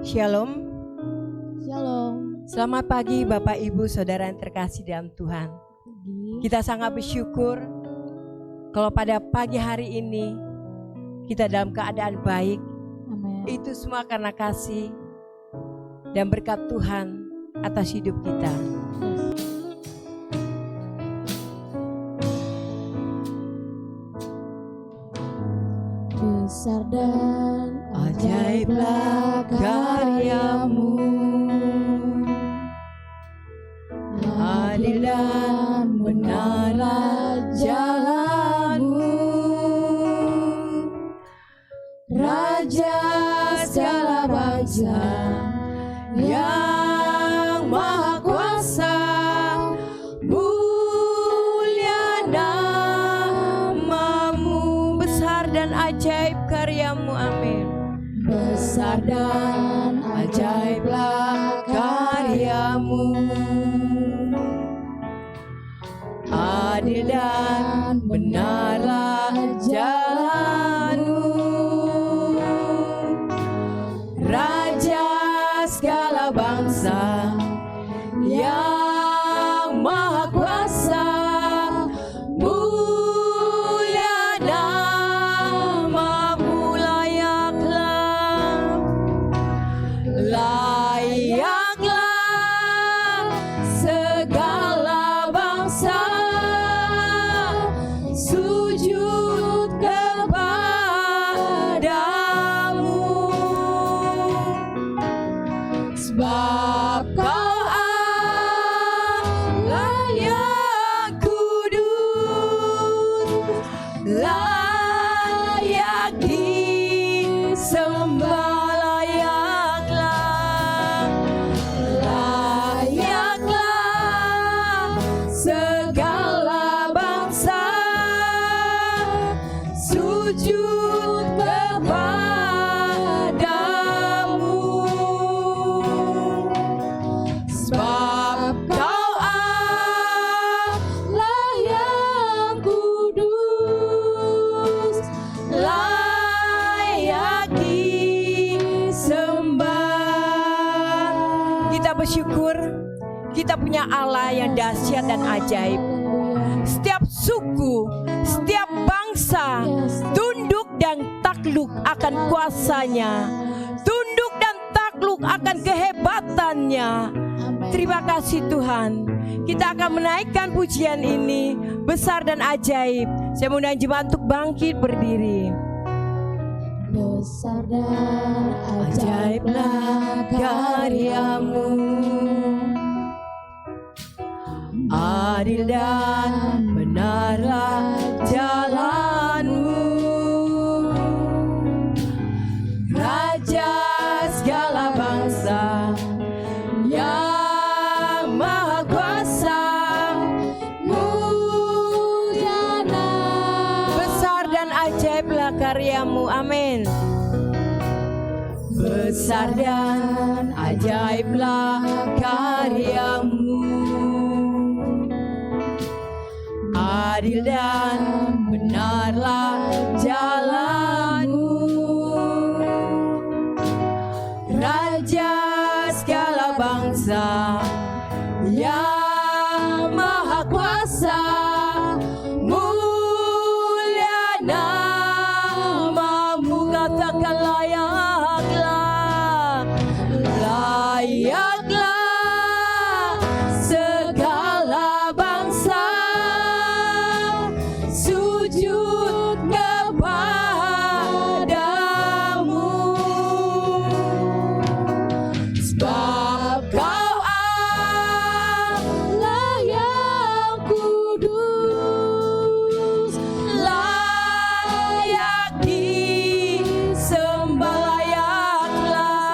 Shalom. Shalom. Selamat pagi Bapak Ibu Saudara yang terkasih dalam Tuhan. Kita sangat bersyukur kalau pada pagi hari ini kita dalam keadaan baik. Amin. Itu semua karena kasih dan berkat Tuhan atas hidup kita. Besar dan Ajaiblah karyamu, adil dan benarlah jalanmu, Raja segala bangsa yang maha kuasa, mulia namamu, besar dan ajaib karyamu, amin. Besar dan ajaiblah karyamu, adil dan benarlah jalanmu, Raja segala bangsa yang maha kuasa, mulia namamu, layaklah segala bangsa sujud kepadamu, sebab Kau Allah yang kudus, layak disembah, layaklah segala bangsa sujud kepadamu, sebab Kau Allah yang kudus, layak disembah. Kita bersyukur kita punya Allah yang dahsyat dan ajaib. Setiap suku, setiap bangsa tunduk dan takluk akan kuasanya, tunduk dan takluk akan kehebatannya. Terima kasih Tuhan. Kita akan menaikkan pujian ini, besar dan ajaib. Saya mengundang jemaat untuk bangkit berdiri. besar dan Ajaiblah karyamu, adil dan benarlah jalanmu, Raja segala bangsa yang maha kuasa, mulia namamu, besar dan ajaiblah karyamu, amin. Besar dan ajaiblah karyamu, adil dan benarlah jalanmu, Raja segala bangsa yang maha kuasa, mulia namamu, katakan layaklah segala bangsa sujud kepadamu, sebab Kau Allah yang kudus, layak disembah, layaklah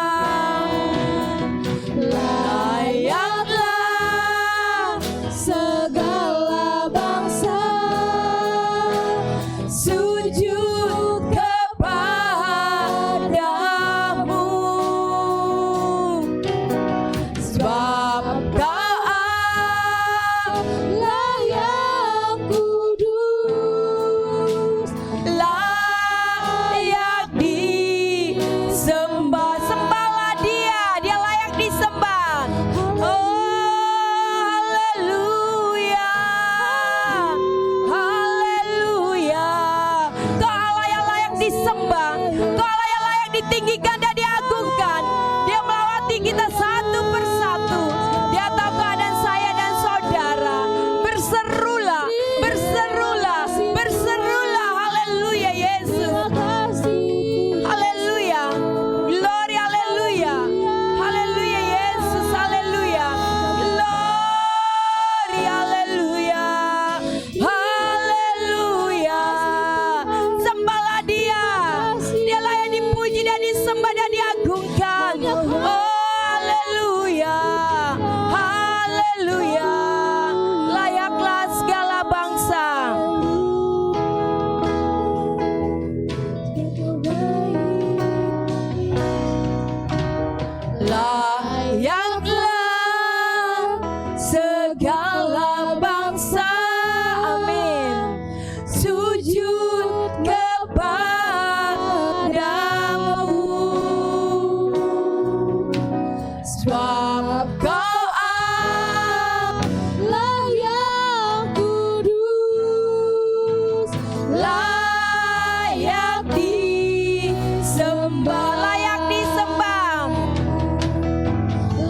dan disembah dan diagungkan. Oh haleluya, haleluya. Layaklah segala bangsa. Layaklah segala bangsa, amin, sujud kepadamu, sebab kau Allah yang kudus, layak disembah, layak disembah,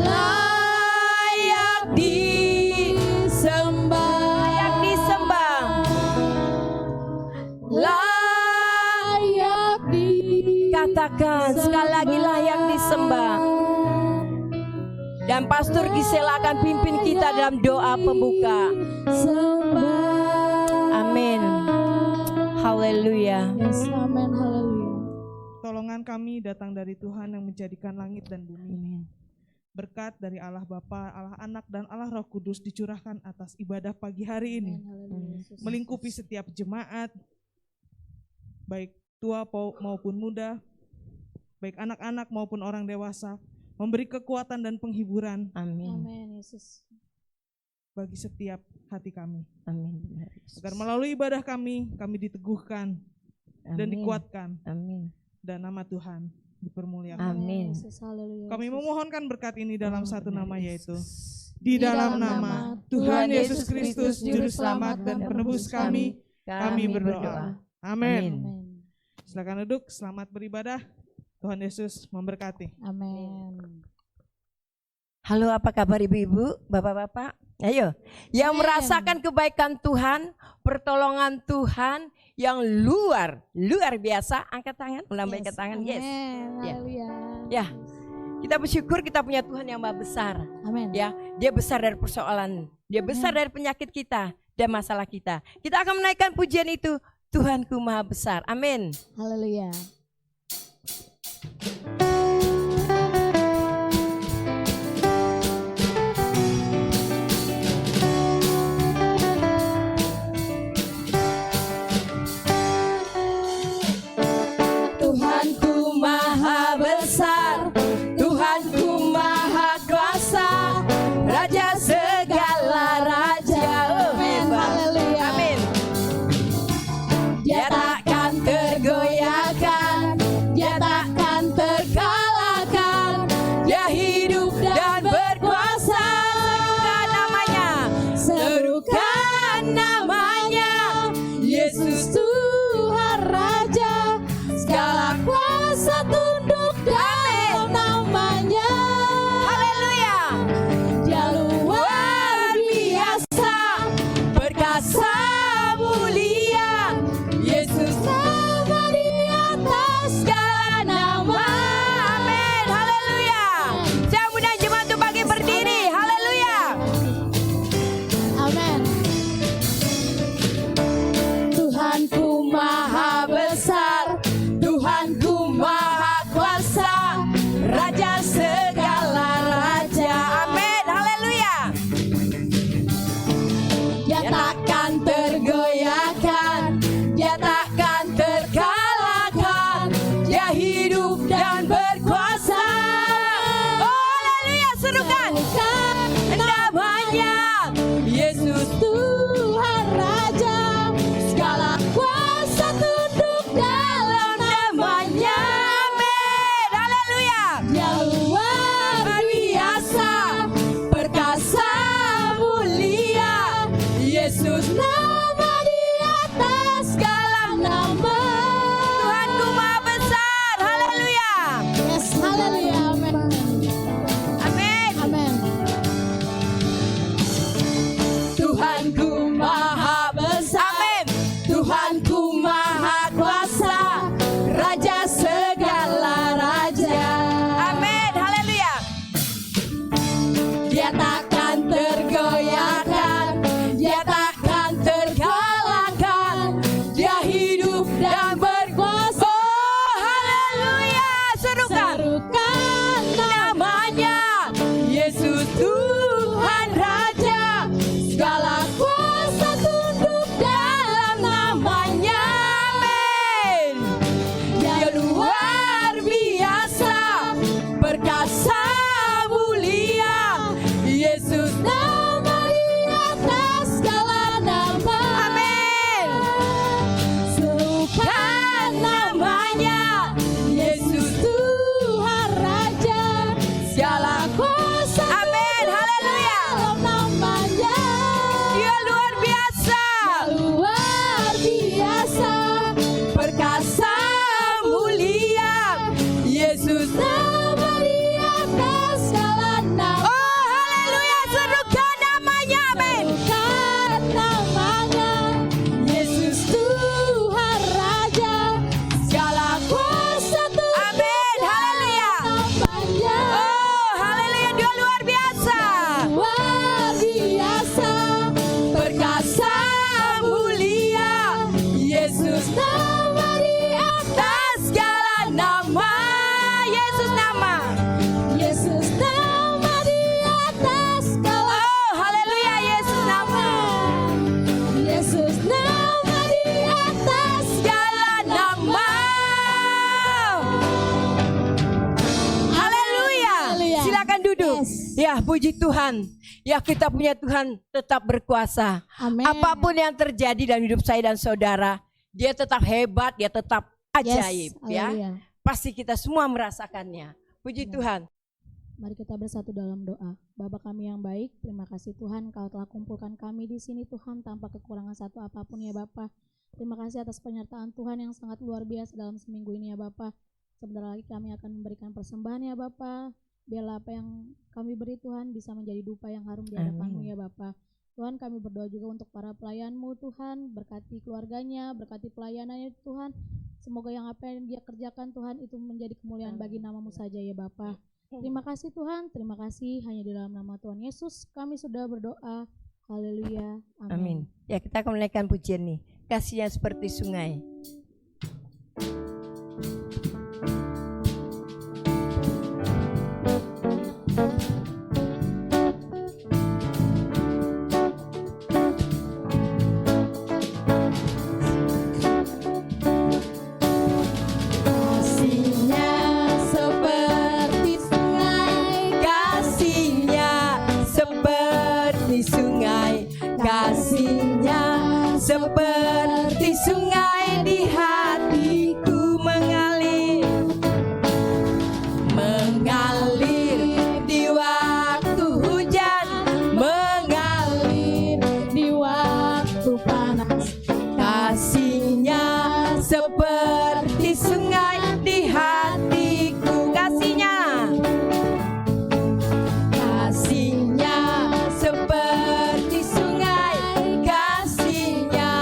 layak disembah, layak disembah, layak dikatakan sekali lagi, layak disembah. Dan Pastor Gisela akan pimpin kita dalam doa pembuka. Amin. Haleluya. Yes, amin, haleluya. Pertolongan kami datang dari Tuhan yang menjadikan langit dan bumi. Amin. Berkat dari Allah Bapa, Allah Anak, dan Allah Roh Kudus dicurahkan atas ibadah pagi hari ini. Amin, haleluya, Yesus. Melingkupi setiap jemaat, baik tua maupun muda, baik anak-anak maupun orang dewasa, memberi kekuatan dan penghiburan Amin. Amin, Yesus. bagi setiap hati kami. Amin. Benar, Yesus. Agar melalui ibadah kami diteguhkan dan Amin. dikuatkan, Amin. dan nama Tuhan dipermuliakan. Amin. Yesus, haleluya, Kami Yesus. memohonkan berkat ini dalam satu Benar, nama, yaitu Yesus. di dalam nama Tuhan Yesus Kristus, Juru Selamat dan Penebus kami berdoa. Amin. Amin. Silakan duduk, selamat beribadah. Tuhan Yesus memberkati. Amin. Halo, apa kabar ibu-ibu, bapak-bapak? Ayo, yang Amin. merasakan kebaikan Tuhan, pertolongan Tuhan yang luar biasa, angkat tangan, melambaikan tangan, yes. Amin. Ya. Haleluya. Ya, kita bersyukur kita punya Tuhan yang maha besar. Amin. Ya, dia besar dari persoalan, dia besar dari penyakit kita dan masalah kita. Kita akan menaikkan pujian itu, Tuhanku maha besar. Amin. Haleluya. Tuhanku maha besar, Tuhanku maha kuasa, Raja segala raja. Oh, hebat. Haleluya. Amin. Dia takkan tergoyahkan, dia takkan terkalahkan, dia hidup dan berkuasa. Serukan namanya, serukan namanya, Yesus Tuhan Raja. Segala kuasa tunduk dalam namanya. Haleluya. Dia luar biasa, perkasa mulia. Yesus nama di atas segala nama. Amin. Haleluya. Saya undang jemaat untuk bagi berdiri. Haleluya. Amin. Tuhanku maha besar, Tuhanku maha kuasa, Raja segala raja. Amin. Haleluya. Dia takkan tergoyahkan, dia takkan terkalahkan, dia hidup dan berkuasa. Oh haleluya, serukan namanya, Yesus Tuhan Raja. Segala kuasa tunduk dalam namanya. Amin. Haleluya. Dia luar biasa, perkasa mulia. Yesus nama di atas segala nama. Tuhanku maha besar. Haleluya. Yes, Yesus Tuhan Raja, segala kuasa Amin, haleluya. dalam namanya. Dia luar biasa, Luar biasa, perkasa, mulia. Yesus. nama di atas segala nama. Oh haleluya, serukan namanya. Amin. Bukan namanya, Yesus Tuhan Raja, segala kuasa Tuhan Amin, haleluya. namanya. Oh haleluya, dia luar biasa, Luar biasa, perkasa, mulia. Yesus nama di atas. atas segala nama. Yesus nama. Yesus nama di atas segala. Oh haleluya, Yesus nama. Yesus nama di atas Segala nama. Haleluya. Haleluya. Silakan duduk. Yes. Ya, puji Tuhan. Ya, kita punya Tuhan tetap berkuasa. Amin. Apapun yang terjadi dalam hidup saya dan saudara, dia tetap hebat, dia tetap ajaib. Ya, Haleluya. pasti kita semua merasakannya. Puji Amin. Tuhan. Mari kita bersatu dalam doa. Bapa kami yang baik, terima kasih Tuhan Kau telah kumpulkan kami di sini Tuhan tanpa kekurangan satu apapun ya Bapa. Terima kasih atas penyertaan Tuhan yang sangat luar biasa dalam seminggu ini ya Bapa. Sebentar lagi kami akan memberikan persembahan ya Bapa. Biarlah apa yang kami beri Tuhan bisa menjadi dupa yang harum di hadapan-Mu Amin. ya Bapa. Tuhan kami berdoa juga untuk para pelayan-Mu Tuhan, berkati keluarganya, berkati pelayanannya Tuhan. Semoga yang apa yang dia kerjakan Tuhan itu menjadi kemuliaan bagi nama-Mu saja ya Bapa. Terima kasih Tuhan, terima kasih hanya di dalam nama Tuhan Yesus kami sudah berdoa. Haleluya. Amin. Amin. Ya, kita akan menaikkan pujian nih. Kasihnya seperti sungai. Kasih-Nya seperti sungai, Kasihnya seperti sungai, kasihnya seperti sungai di hatiku mengalir, mengalir di waktu hujan, mengalir di waktu panas. kasihnya seperti sungai di hatiku, kasihnya. Kasihnya seperti sungai, kasihnya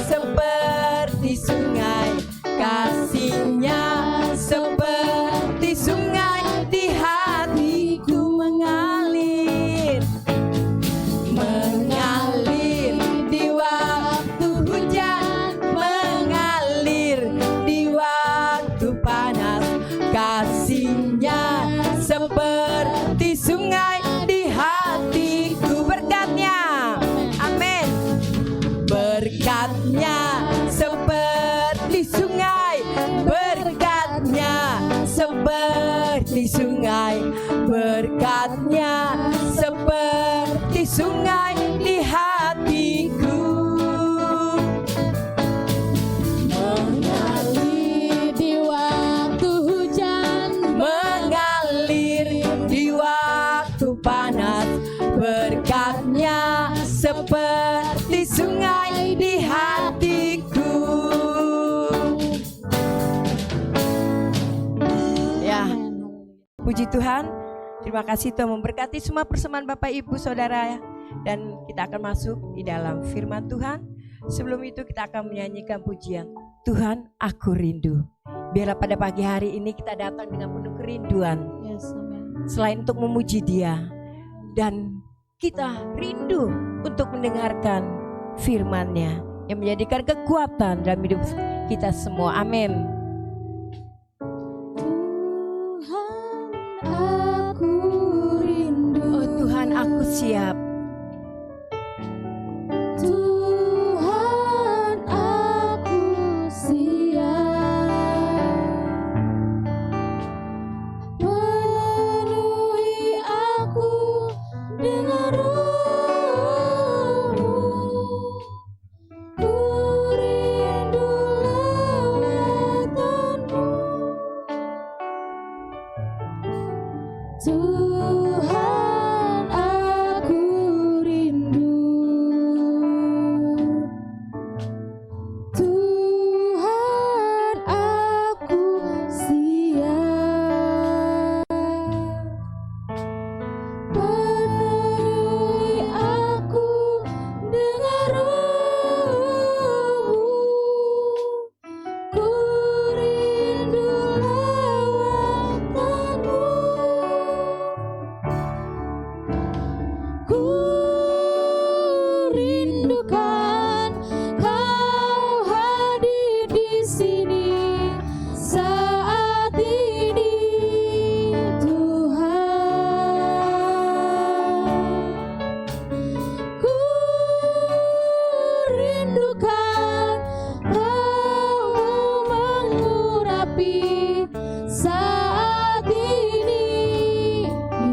seperti sungai, kasihnya seperti sungai di hatiku mengalir, mengalir di waktu hujan, mengalir di waktu panas, kasihnya seperti sungai di hatiku. Berkatnya, amin. Berkatnya seperti sungai, berkatnya seperti sungai, berkatnya seperti sungai di hatiku. Mengalir di waktu hujan, Mengalir di waktu panas, berkatnya seperti sungai di hatiku. Ya, puji Tuhan. Terima kasih Tuhan memberkati semua persembahan Bapak Ibu Saudara. Dan kita akan masuk di dalam firman Tuhan. Sebelum itu kita akan menyanyikan pujian Tuhan aku rindu. Biarlah pada pagi hari ini kita datang dengan penuh kerinduan. yes, amin. Selain untuk memuji Dia, dan kita rindu untuk mendengarkan firman-Nya yang menjadikan kekuatan dalam hidup kita semua. Amin. Tuhan aku rindu. Oh Tuhan, aku siap. Tuhan aku siap, penuhi aku dengan roh-Mu. Ku rindu lawatan-Mu. Tuhan aku rindu, Tuhan aku siap, penuhi aku dengan Roh-Mu, ku rindu lawatanmu, ku rindukan Kau hadir di sini saat ini, Tuhan. Ku rindukan Roh-Mu mengurapi saat ini,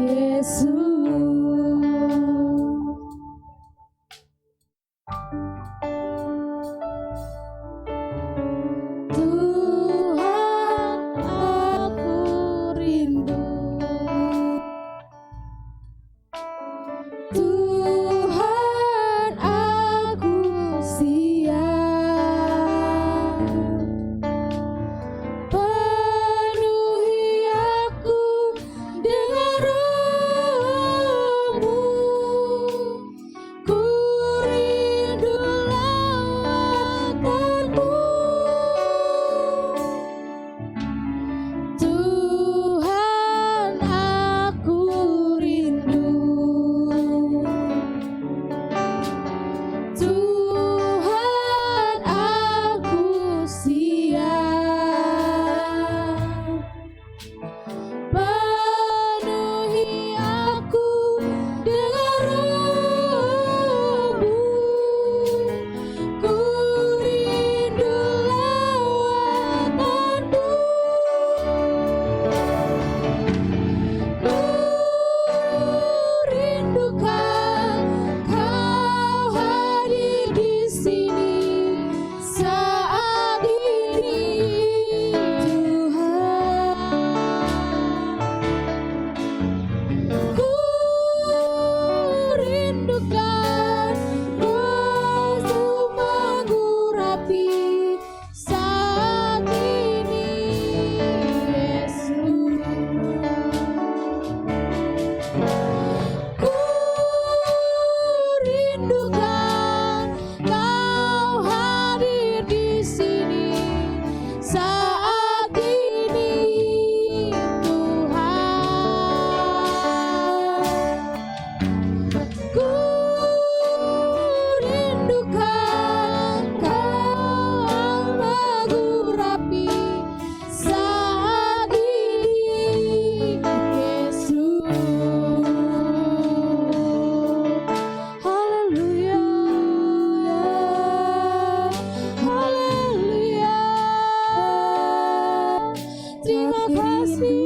Yesus. Tuhan aku rindu, Tuhan aku siap, penuhi aku dengan Roh-Mu, ku rindu lawatanmu, Tuhan aku rindu, Tuhan aku siap, penuhi aku dengan Roh-Mu, ku rindu lawatanmu, ku rindukan Kau hadir di sini saat ini, Tuhan. Ku rindukan Roh-Mu mengurapi saat ini, Yesus. Ku rindukan Kau hadir di sini saat ini, Tuhan. Ku rindukan Kau mengurapi saat ini, Yesus. Haleluya, haleluya. Terima kasih.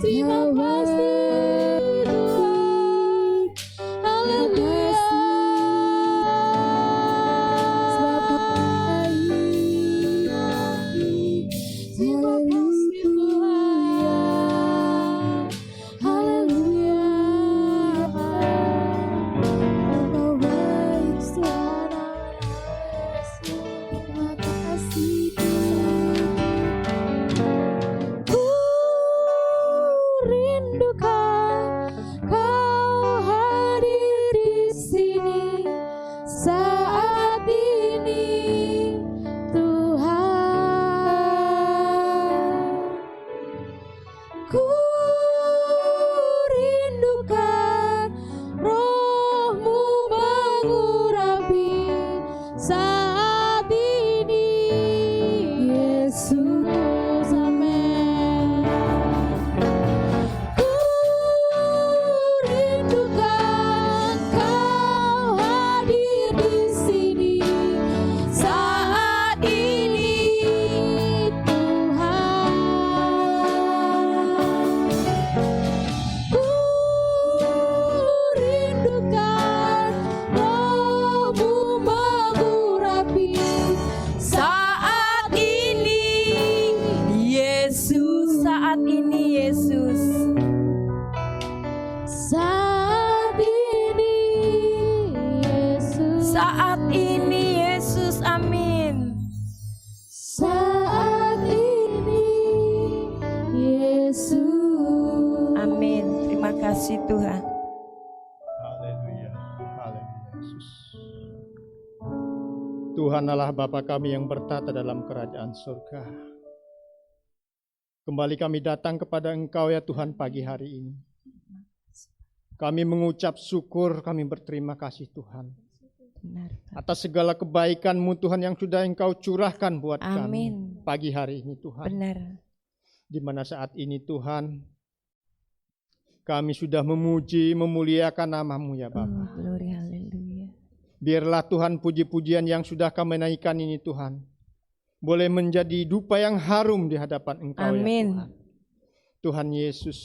Terima kasih Tuhan. saat ini Yesus, amin. Saat ini Yesus. Amin. Terima kasih Tuhan. Haleluya, haleluya Yesus. Tuhan Allah Bapa kami yang bertata dalam kerajaan surga. Kembali kami datang kepada Engkau ya Tuhan pagi hari ini. Kami mengucap syukur, kami berterima kasih Tuhan. Benar. Atas segala kebaikan-Mu Tuhan yang sudah Engkau curahkan buat kami Amin. pagi hari ini Tuhan. Benar. Di mana saat ini Tuhan, kami sudah memuji, memuliakan nama-Mu ya Bapa. Oh, glory, haleluya. Biarlah Tuhan puji-pujian yang sudah kami naikkan ini Tuhan boleh menjadi dupa yang harum di hadapan Engkau Amin. ya Tuhan. Tuhan Yesus,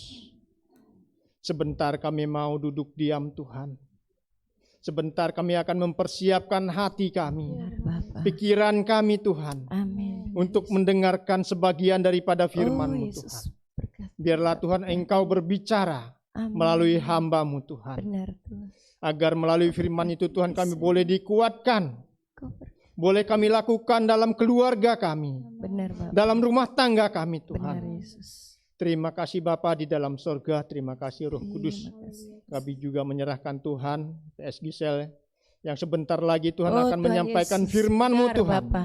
sebentar kami mau duduk diam Tuhan. Sebentar kami akan mempersiapkan hati kami, Benar Bapa. pikiran kami Tuhan, Amin. untuk mendengarkan sebagian daripada Oh, firman-Mu Yesus. Tuhan. Berkati. Biarlah Tuhan Engkau berbicara Amin. melalui hamba-Mu Tuhan. Benar Tuhan. Agar melalui firman itu Tuhan kami boleh dikuatkan. Kau Boleh kami lakukan dalam keluarga kami. benar Bapa. Dalam rumah tangga kami Benar Tuhan. Yesus. Terima kasih Bapa di dalam sorga. Terima kasih Roh Kudus. Terima kasih. Kami juga menyerahkan Tuhan PS Gisel yang sebentar lagi Tuhan Oh, akan Tuhan menyampaikan Yesus. firman-Mu Benar, Tuhan. Bapa.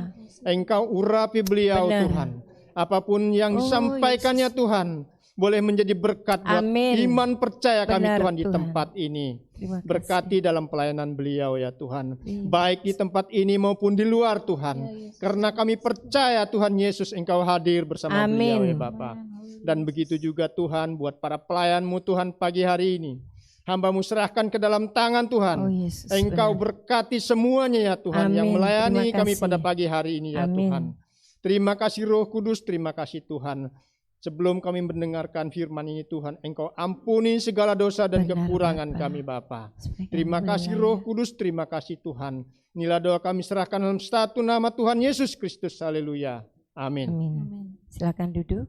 Engkau urapi beliau Benar. Tuhan. Apapun yang Oh, disampaikannya Tuhan boleh menjadi berkat buat Amin. iman percaya kami Benar, Tuhan di Tuhan. tempat ini. Terima kasih. Berkati dalam pelayanan beliau ya Tuhan. Terima Baik di tempat ini maupun di luar Tuhan. Karena kami percaya Tuhan Yesus Engkau hadir bersama beliau Amin. ya Bapa. Dan begitu juga Tuhan buat para pelayan-Mu Tuhan pagi hari ini. Hamba-Mu serahkan ke dalam tangan Tuhan. Oh Yesus. Engkau benar. berkati semuanya ya Tuhan yang Amin. melayani Terima kami kasih. pada pagi hari ini ya Amin. Tuhan. Terima kasih Roh Kudus, terima kasih Tuhan. Sebelum kami mendengarkan firman ini Tuhan, Engkau ampuni segala dosa dan Benar, kekurangan Bapa. kami Bapa. Sebagai Terima kasih wilayah. Roh Kudus, terima kasih Tuhan. Inilah doa kami serahkan dalam satu nama Tuhan Yesus Kristus. Haleluya. Amin. Amin. Silakan duduk.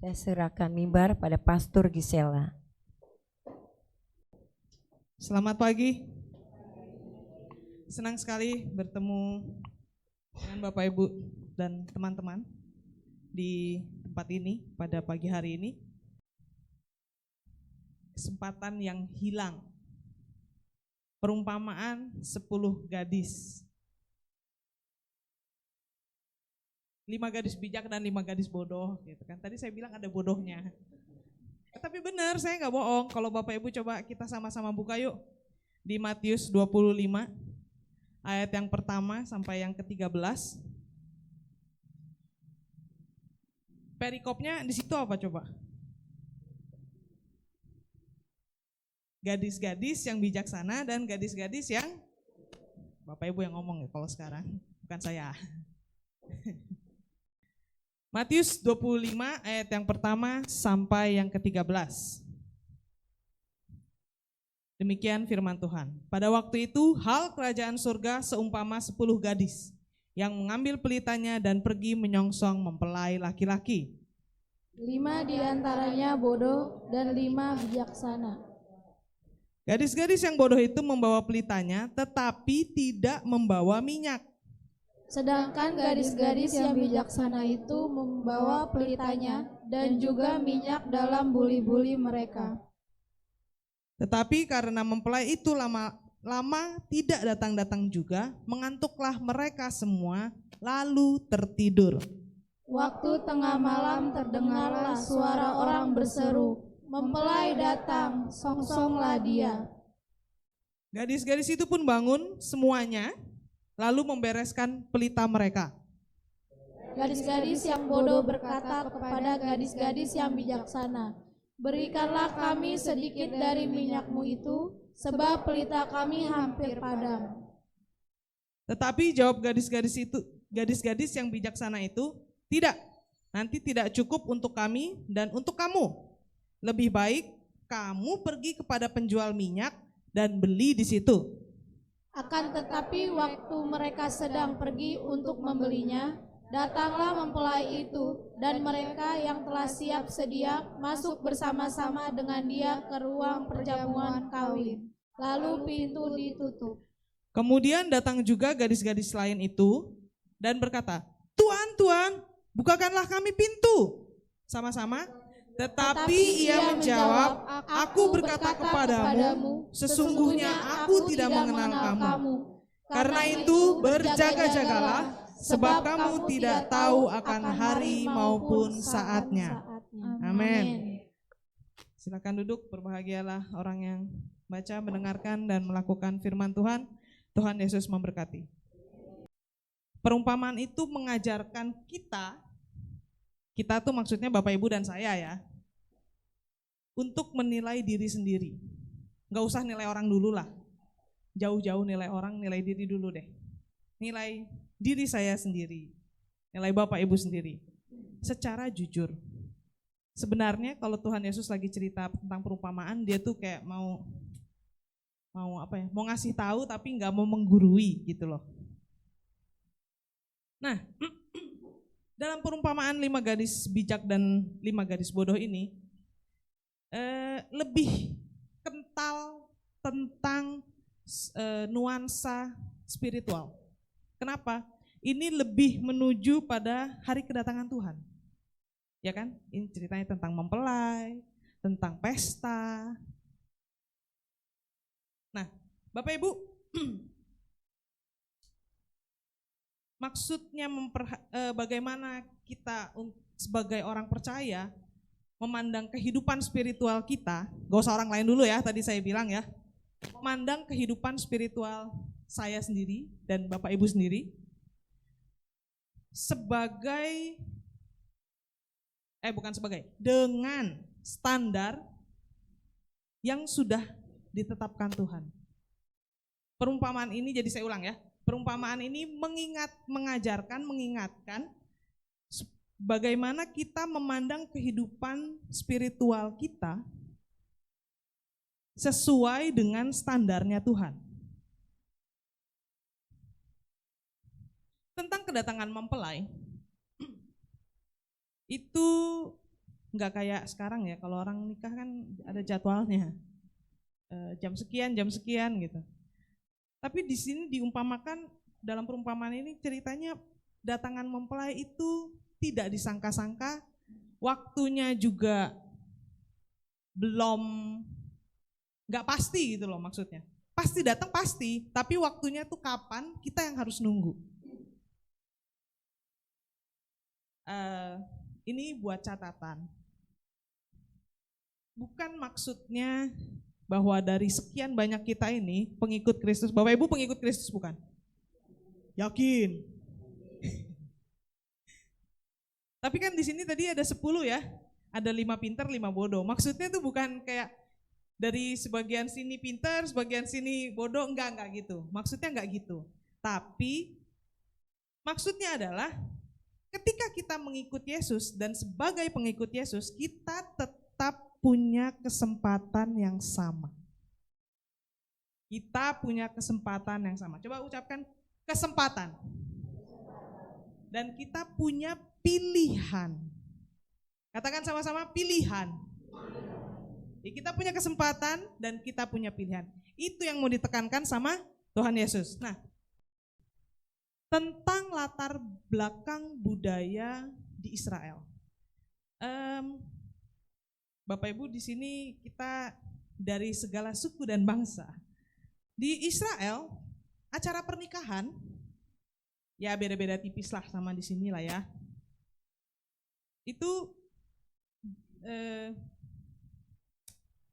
Saya serahkan mimbar pada Pastor Gisela. Selamat pagi. Senang sekali bertemu dengan Bapak Ibu dan teman-teman di tempat ini pada pagi hari ini. Kesempatan yang hilang. Perumpamaan 10 gadis. 5 gadis bijak dan 5 gadis bodoh gitu kan. Tadi saya bilang ada bodohnya. Tapi benar, saya nggak bohong. Kalau Bapak Ibu coba kita sama-sama buka yuk. Di Matius 25, ayat yang pertama sampai yang ke-13. Perikopnya di situ apa coba? Gadis-gadis yang bijaksana dan gadis-gadis yang Bapak Ibu yang ngomong ya kalau sekarang, bukan saya. Matius 25 ayat yang pertama sampai yang ke-13. Demikian firman Tuhan. Pada waktu itu hal kerajaan surga seumpama 10 gadis yang mengambil pelitanya dan pergi menyongsong mempelai laki-laki. 5 di antaranya bodoh dan 5 bijaksana. Gadis-gadis yang bodoh itu membawa pelitanya tetapi tidak membawa minyak. Sedangkan gadis-gadis yang bijaksana itu membawa pelitanya dan juga minyak dalam buli-buli mereka. Tetapi karena mempelai itu lama tidak datang-datang juga, mengantuklah mereka semua lalu tertidur. Waktu tengah malam terdengarlah suara orang berseru, "Mempelai datang, songsonglah dia." Gadis-gadis itu pun bangun semuanya lalu membereskan pelita mereka. Gadis-gadis yang bodoh berkata kepada gadis-gadis yang bijaksana, "Berikanlah kami sedikit dari minyakmu itu, sebab pelita kami hampir padam." Tetapi jawab gadis-gadis yang bijaksana itu, "Tidak, nanti tidak cukup untuk kami dan untuk kamu. Lebih baik kamu pergi kepada penjual minyak dan beli di situ." Akan tetapi waktu mereka sedang pergi untuk membelinya, datanglah mempelai itu, dan mereka yang telah siap sedia masuk bersama-sama dengan dia ke ruang perjamuan kawin. Lalu pintu ditutup. Kemudian datang juga gadis-gadis lain itu dan berkata, Tuan, Tuan, bukakanlah kami pintu. Sama-sama. Tetapi ia menjawab, aku berkata kepadamu, sesungguhnya aku tidak mengenal kamu. Karena itu berjaga-jagalah, sebab kamu tidak tahu akan hari maupun saatnya. Amin. Silakan duduk, berbahagialah orang yang baca, mendengarkan, dan melakukan firman Tuhan. Tuhan Yesus memberkati. Perumpamaan itu mengajarkan kita tuh maksudnya Bapak Ibu dan saya ya, untuk menilai diri sendiri. Nggak usah nilai orang dulu lah, jauh-jauh nilai orang, nilai diri dulu deh. Nilai diri saya sendiri, nilai Bapak Ibu sendiri, secara jujur. Sebenarnya kalau Tuhan Yesus lagi cerita tentang perumpamaan, dia tuh kayak mau ngasih tahu tapi nggak mau menggurui gitu loh. Nah, dalam perumpamaan 5 gadis bijak dan 5 gadis bodoh ini lebih kental tentang nuansa spiritual. Kenapa? Ini lebih menuju pada hari kedatangan Tuhan. Ya kan? Ini ceritanya tentang mempelai, tentang pesta. Nah, Bapak Ibu, maksudnya bagaimana kita sebagai orang percaya memandang kehidupan spiritual kita, gak usah orang lain dulu ya, tadi saya bilang ya, memandang kehidupan spiritual saya sendiri dan Bapak Ibu sendiri dengan standar yang sudah ditetapkan Tuhan. Perumpamaan ini, jadi saya ulang ya, perumpamaan ini mengingatkan bagaimana kita memandang kehidupan spiritual kita sesuai dengan standarnya Tuhan. Tentang kedatangan mempelai, itu nggak kayak sekarang ya, kalau orang nikah kan ada jadwalnya, jam sekian gitu. Tapi di sini diumpamakan, dalam perumpamaan ini ceritanya datangan mempelai itu tidak disangka-sangka, waktunya juga belum, nggak pasti gitu loh maksudnya. Pasti datang pasti, tapi waktunya tuh kapan, kita yang harus nunggu. Ini buat catatan. Bukan maksudnya bahwa dari sekian banyak kita ini pengikut Kristus, Bapak Ibu pengikut Kristus bukan? Yakin? Tapi kan di sini tadi ada 10 ya, ada 5 pintar, 5 bodoh. Maksudnya itu bukan kayak dari sebagian sini pintar, sebagian sini bodoh, enggak gitu. Maksudnya enggak gitu. Tapi maksudnya adalah ketika kita mengikut Yesus dan sebagai pengikut Yesus, kita tetap punya kesempatan yang sama. Kita punya kesempatan yang sama. Coba ucapkan kesempatan. Dan kita punya pilihan. Katakan sama-sama pilihan. Jadi kita punya kesempatan dan kita punya pilihan. Itu yang mau ditekankan sama Tuhan Yesus. Nah, tentang latar belakang budaya di Israel. Bapak Ibu di sini kita dari segala suku dan bangsa. Di Israel acara pernikahan ya beda-beda tipis lah sama di sini lah ya. Itu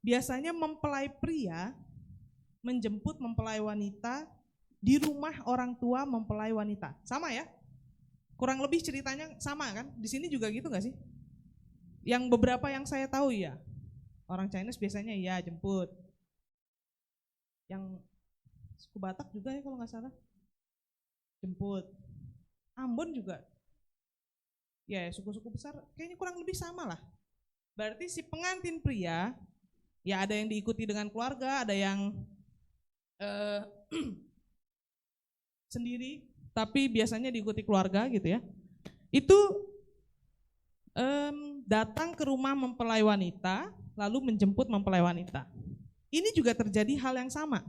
biasanya mempelai pria menjemput mempelai wanita di rumah orang tua mempelai wanita. Sama ya? Kurang lebih ceritanya sama kan? Di sini juga gitu gak sih? Yang beberapa yang saya tahu ya, orang Chinese biasanya ya jemput. Yang suku Batak juga ya kalau gak salah, jemput. Ambon juga, ya suku-suku besar kayaknya kurang lebih sama lah. Berarti si pengantin pria, ya ada yang diikuti dengan keluarga, ada yang sendiri, tapi biasanya diikuti keluarga gitu ya. Itu datang ke rumah mempelai wanita, lalu menjemput mempelai wanita. Ini juga terjadi hal yang sama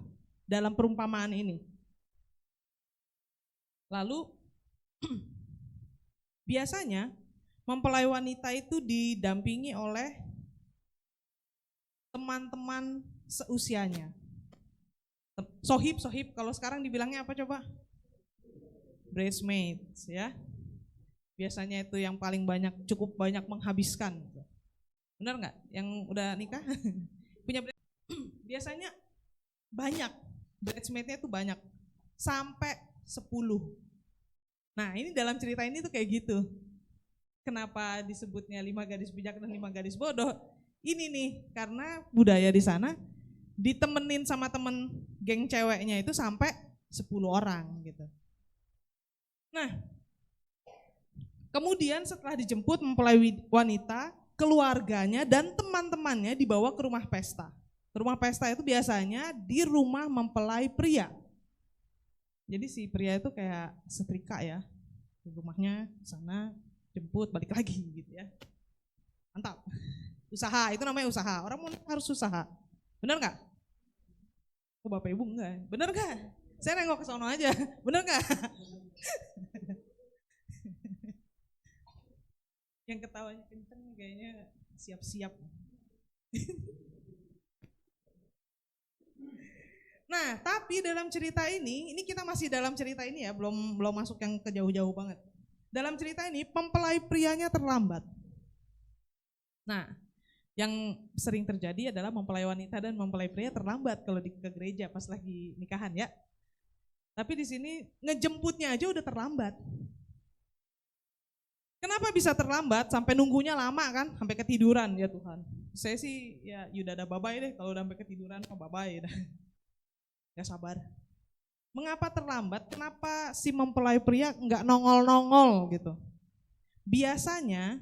dalam perumpamaan ini. Lalu biasanya mempelai wanita itu didampingi oleh teman-teman seusianya. Sohib, kalau sekarang dibilangnya apa coba? Bridesmaids ya. Biasanya itu yang paling banyak, cukup banyak menghabiskan. Benar nggak? Yang udah nikah punya biasanya banyak, bridesmaid-nya itu banyak, sampai 10. Nah ini dalam cerita ini tuh kayak gitu. Kenapa disebutnya 5 gadis bijak dan 5 gadis bodoh? Ini nih, karena budaya di sana ditemenin sama temen geng ceweknya itu sampai 10 orang gitu. Nah, kemudian setelah dijemput mempelai wanita, keluarganya dan teman-temannya dibawa ke rumah pesta. Rumah pesta itu biasanya di rumah mempelai pria. Jadi si pria itu kayak setrika ya, di rumahnya sana jemput balik lagi gitu ya. Mantap. Usaha, itu namanya usaha. Orang harus usaha. Benar nggak? Oh Bapak Ibu enggak. Benar nggak? Saya nengok ke sono aja. Benar nggak? Yang ketawanya kenceng kayaknya siap-siap. Nah, tapi dalam cerita ini kita masih dalam cerita ini ya, belum masuk yang ke jauh-jauh banget. Dalam cerita ini mempelai prianya terlambat. Nah, yang sering terjadi adalah mempelai wanita dan mempelai pria terlambat kalau ke gereja pas lagi nikahan ya. Tapi di sini ngejemputnya aja udah terlambat. Kenapa bisa terlambat? Sampai nunggunya lama kan, sampai ketiduran ya Tuhan. Saya sih ya udah ada babai deh kalau udah sampai ketiduran, babai dah. Gak sabar. Mengapa terlambat? Kenapa si mempelai pria nggak nongol-nongol gitu? Biasanya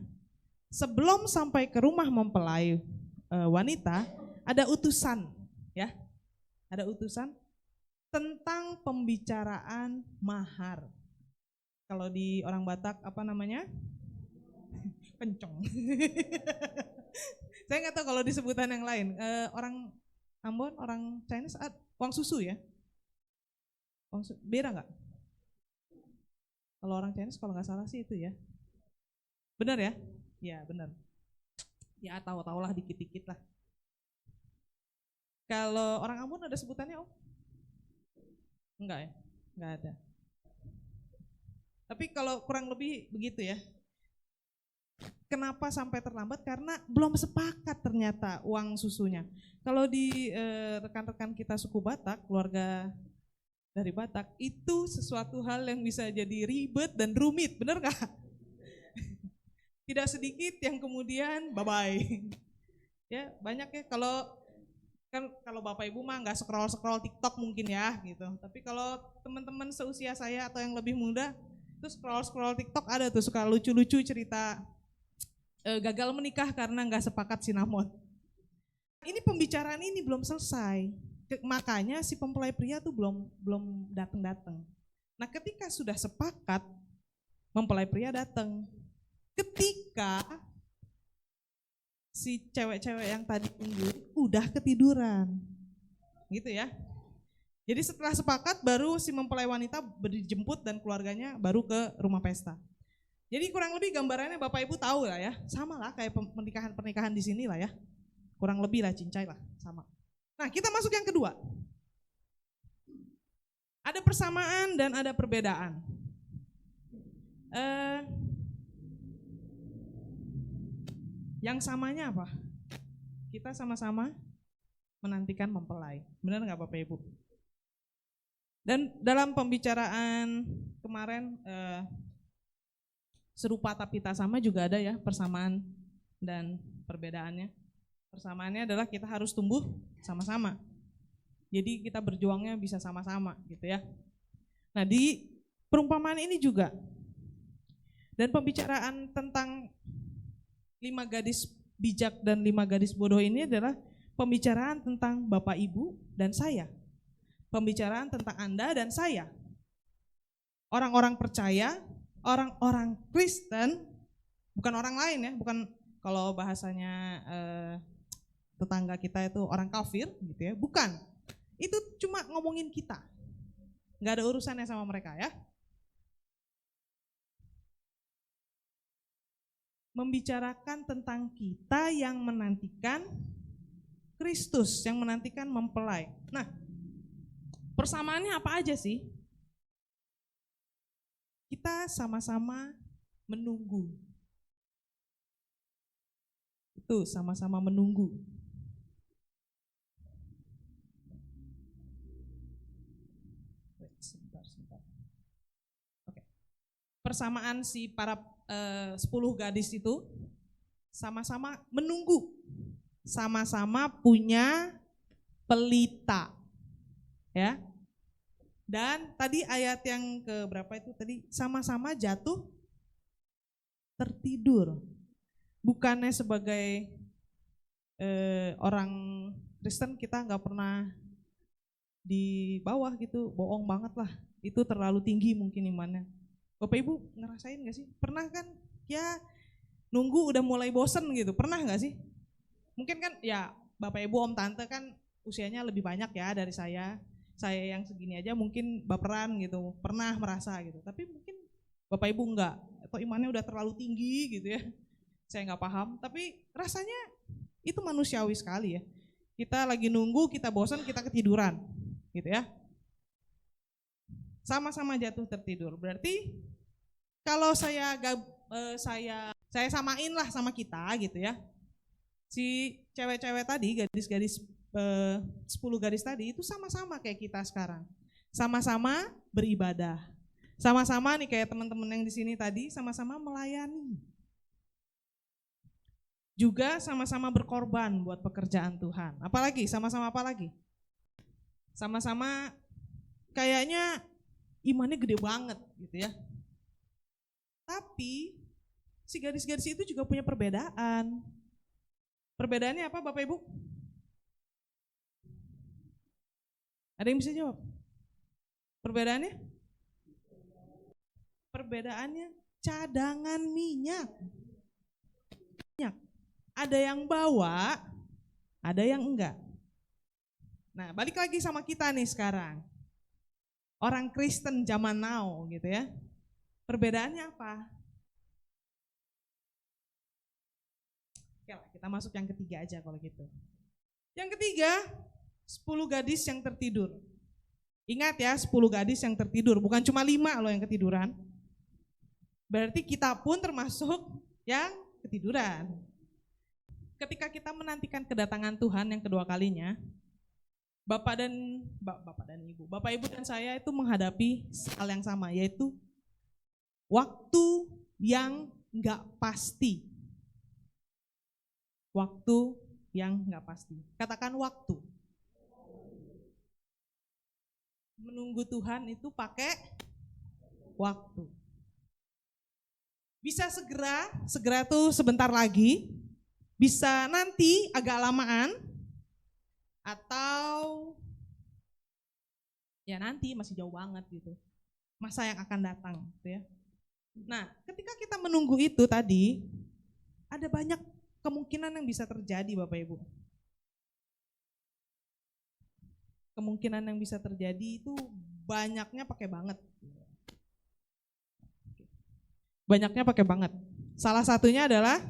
sebelum sampai ke rumah mempelai wanita ada utusan ya, ada utusan tentang pembicaraan mahar. Kalau di orang Batak apa namanya? Pencong. Saya nggak tahu kalau di sebutan yang lain. Orang Ambon, orang Chinese, uang susu ya? Beda nggak? Kalau orang Chinese kalau nggak salah sih itu ya. Benar ya? Ya benar. Ya tahu-tahulah dikit-dikit lah. Kalau orang Ambon ada sebutannya Om? Enggak ya? Enggak ada. Tapi kalau kurang lebih begitu ya. Kenapa sampai terlambat? Karena belum sepakat ternyata uang susunya. Kalau di rekan-rekan kita suku Batak, keluarga dari Batak, itu sesuatu hal yang bisa jadi ribet dan rumit, benar gak? Tidak sedikit yang kemudian bye-bye. Ya banyak ya, kalau Bapak Ibu mah nggak scroll TikTok mungkin ya gitu. Tapi kalau teman-teman seusia saya atau yang lebih muda, itu scroll TikTok ada tuh suka lucu-lucu cerita gagal menikah karena nggak sepakat sinamon. Ini pembicaraan ini belum selesai, makanya si mempelai pria tuh belum datang. Nah ketika sudah sepakat, mempelai pria datang. Ketika si cewek-cewek yang tadi tunggu udah ketiduran, gitu ya. Jadi setelah sepakat baru si mempelai wanita dijemput dan keluarganya baru ke rumah pesta. Jadi kurang lebih gambarannya Bapak Ibu tahu lah ya, sama lah kayak pernikahan di sini lah ya, kurang lebih lah cincai lah sama. Nah kita masuk yang kedua, ada persamaan dan ada perbedaan. Yang samanya apa? Kita sama-sama menantikan mempelai, benar nggak Bapak Ibu? Dan dalam pembicaraan kemarin serupa tapi tak sama juga ada ya persamaan dan perbedaannya. Persamaannya adalah kita harus tumbuh sama-sama. Jadi kita berjuangnya bisa sama-sama gitu ya. Nah di perumpamaan ini juga dan pembicaraan tentang 5 gadis bijak dan 5 gadis bodoh ini adalah pembicaraan tentang Bapak Ibu dan saya. Pembicaraan tentang Anda dan saya. Orang-orang percaya, orang-orang Kristen, bukan orang lain ya, bukan kalau bahasanya tetangga kita itu orang kafir gitu ya, bukan. Itu cuma ngomongin kita. Nggak ada urusannya sama mereka ya. membicarakan tentang kita yang menantikan Kristus, yang menantikan mempelai. Nah, persamaannya apa aja sih? Kita sama-sama menunggu. Itu sama-sama menunggu. Sebentar. Oke. Persamaan si para 10 gadis itu sama-sama menunggu. Sama-sama punya pelita. Ya. Dan tadi ayat yang ke berapa itu tadi, sama-sama jatuh tertidur. Bukannya sebagai orang Kristen kita nggak pernah di bawah gitu, bohong banget lah. Itu terlalu tinggi mungkin imannya. Bapak Ibu ngerasain nggak sih? Pernah kan ya nunggu udah mulai bosen gitu, pernah nggak sih? Mungkin kan ya Bapak Ibu Om Tante kan usianya lebih banyak ya dari saya yang segini aja mungkin baperan gitu, pernah merasa gitu. Tapi mungkin Bapak Ibu enggak, atau imannya udah terlalu tinggi gitu ya. Saya nggak paham, tapi rasanya itu manusiawi sekali ya. Kita lagi nunggu, kita bosan, kita ketiduran gitu ya. Sama-sama jatuh tertidur. Berarti kalau saya samain lah sama kita gitu ya. Si cewek-cewek tadi, gadis-gadis 10 gadis tadi itu sama-sama kayak kita sekarang. Sama-sama beribadah. Sama-sama nih kayak teman-teman yang di sini tadi, sama-sama melayani. Juga sama-sama berkorban buat pekerjaan Tuhan. Apalagi? Sama-sama apa lagi? Sama-sama kayaknya imannya gede banget gitu ya. Tapi si gadis-gadis itu juga punya perbedaan. Perbedaannya apa Bapak Ibu? Ada yang bisa jawab? Perbedaannya? Perbedaannya cadangan minyak. Ada yang bawa, ada yang enggak. Nah, balik lagi sama kita nih sekarang. Orang Kristen zaman now gitu ya. Perbedaannya apa? Oke lah, kita masuk yang ketiga aja kalau gitu. Yang ketiga, 10 gadis yang tertidur. Ingat ya, 10 gadis yang tertidur, bukan cuma 5 loh yang ketiduran. Berarti kita pun termasuk yang ketiduran. Ketika kita menantikan kedatangan Tuhan yang kedua kalinya, Bapak dan Ibu, Bapak Ibu dan saya itu menghadapi hal yang sama, yaitu waktu yang enggak pasti. Waktu yang enggak pasti. Katakan waktu. Menunggu Tuhan itu pakai waktu. Bisa segera tuh sebentar lagi, bisa nanti agak lamaan, atau ya nanti masih jauh banget gitu. Masa yang akan datang gitu ya. Nah, ketika kita menunggu itu tadi, ada banyak kemungkinan yang bisa terjadi Bapak Ibu. Kemungkinan yang bisa terjadi itu banyaknya pakai banget. Banyaknya pakai banget. Salah satunya adalah